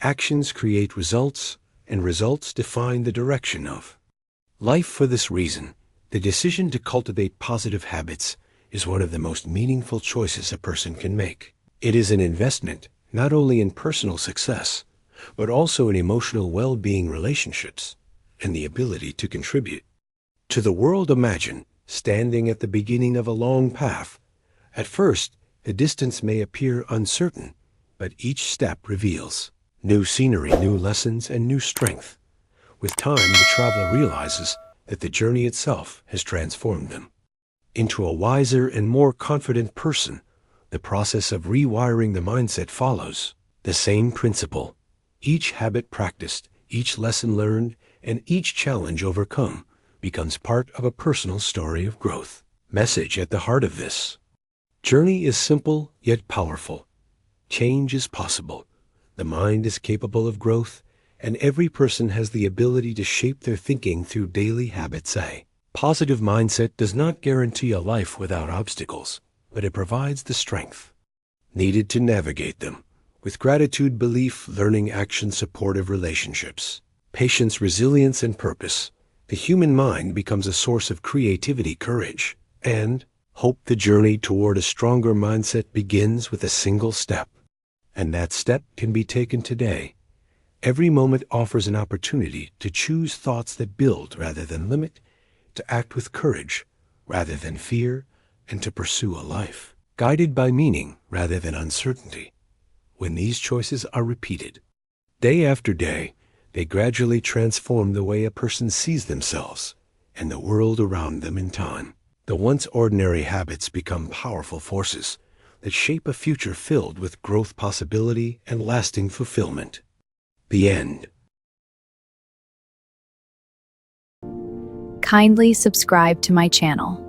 Actions create results, and results define the direction of life. For this reason, the decision to cultivate positive habits is one of the most meaningful choices a person can make. It is an investment not only in personal success, but also in emotional well-being, relationships, and the ability to contribute to the world. Imagine standing at the beginning of a long path. At first, the distance may appear uncertain, but each step reveals new scenery, new lessons, and new strength. With time, the traveler realizes that the journey itself has transformed them into a wiser and more confident person. The process of rewiring the mindset follows the same principle. Each habit practiced, each lesson learned, and each challenge overcome becomes part of a personal story of growth. Message at the heart of this journey is simple yet powerful. Change is possible. The mind is capable of growth, and every person has the ability to shape their thinking through daily habits. A positive mindset does not guarantee a life without obstacles, but it provides the strength needed to navigate them. With gratitude, belief, learning, action, supportive relationships, patience, resilience, and purpose, the human mind becomes a source of creativity, courage, and hope. The journey toward a stronger mindset begins with a single step, and that step can be taken today. Every moment offers an opportunity to choose thoughts that build rather than limit, to act with courage rather than fear, and to pursue a life guided by meaning rather than uncertainty. When these choices are repeated day after day, they gradually transform the way a person sees themselves and the world around them. In time, the once ordinary habits become powerful forces that shape a future filled with growth, possibility, and lasting fulfillment. The end. Kindly subscribe to my channel.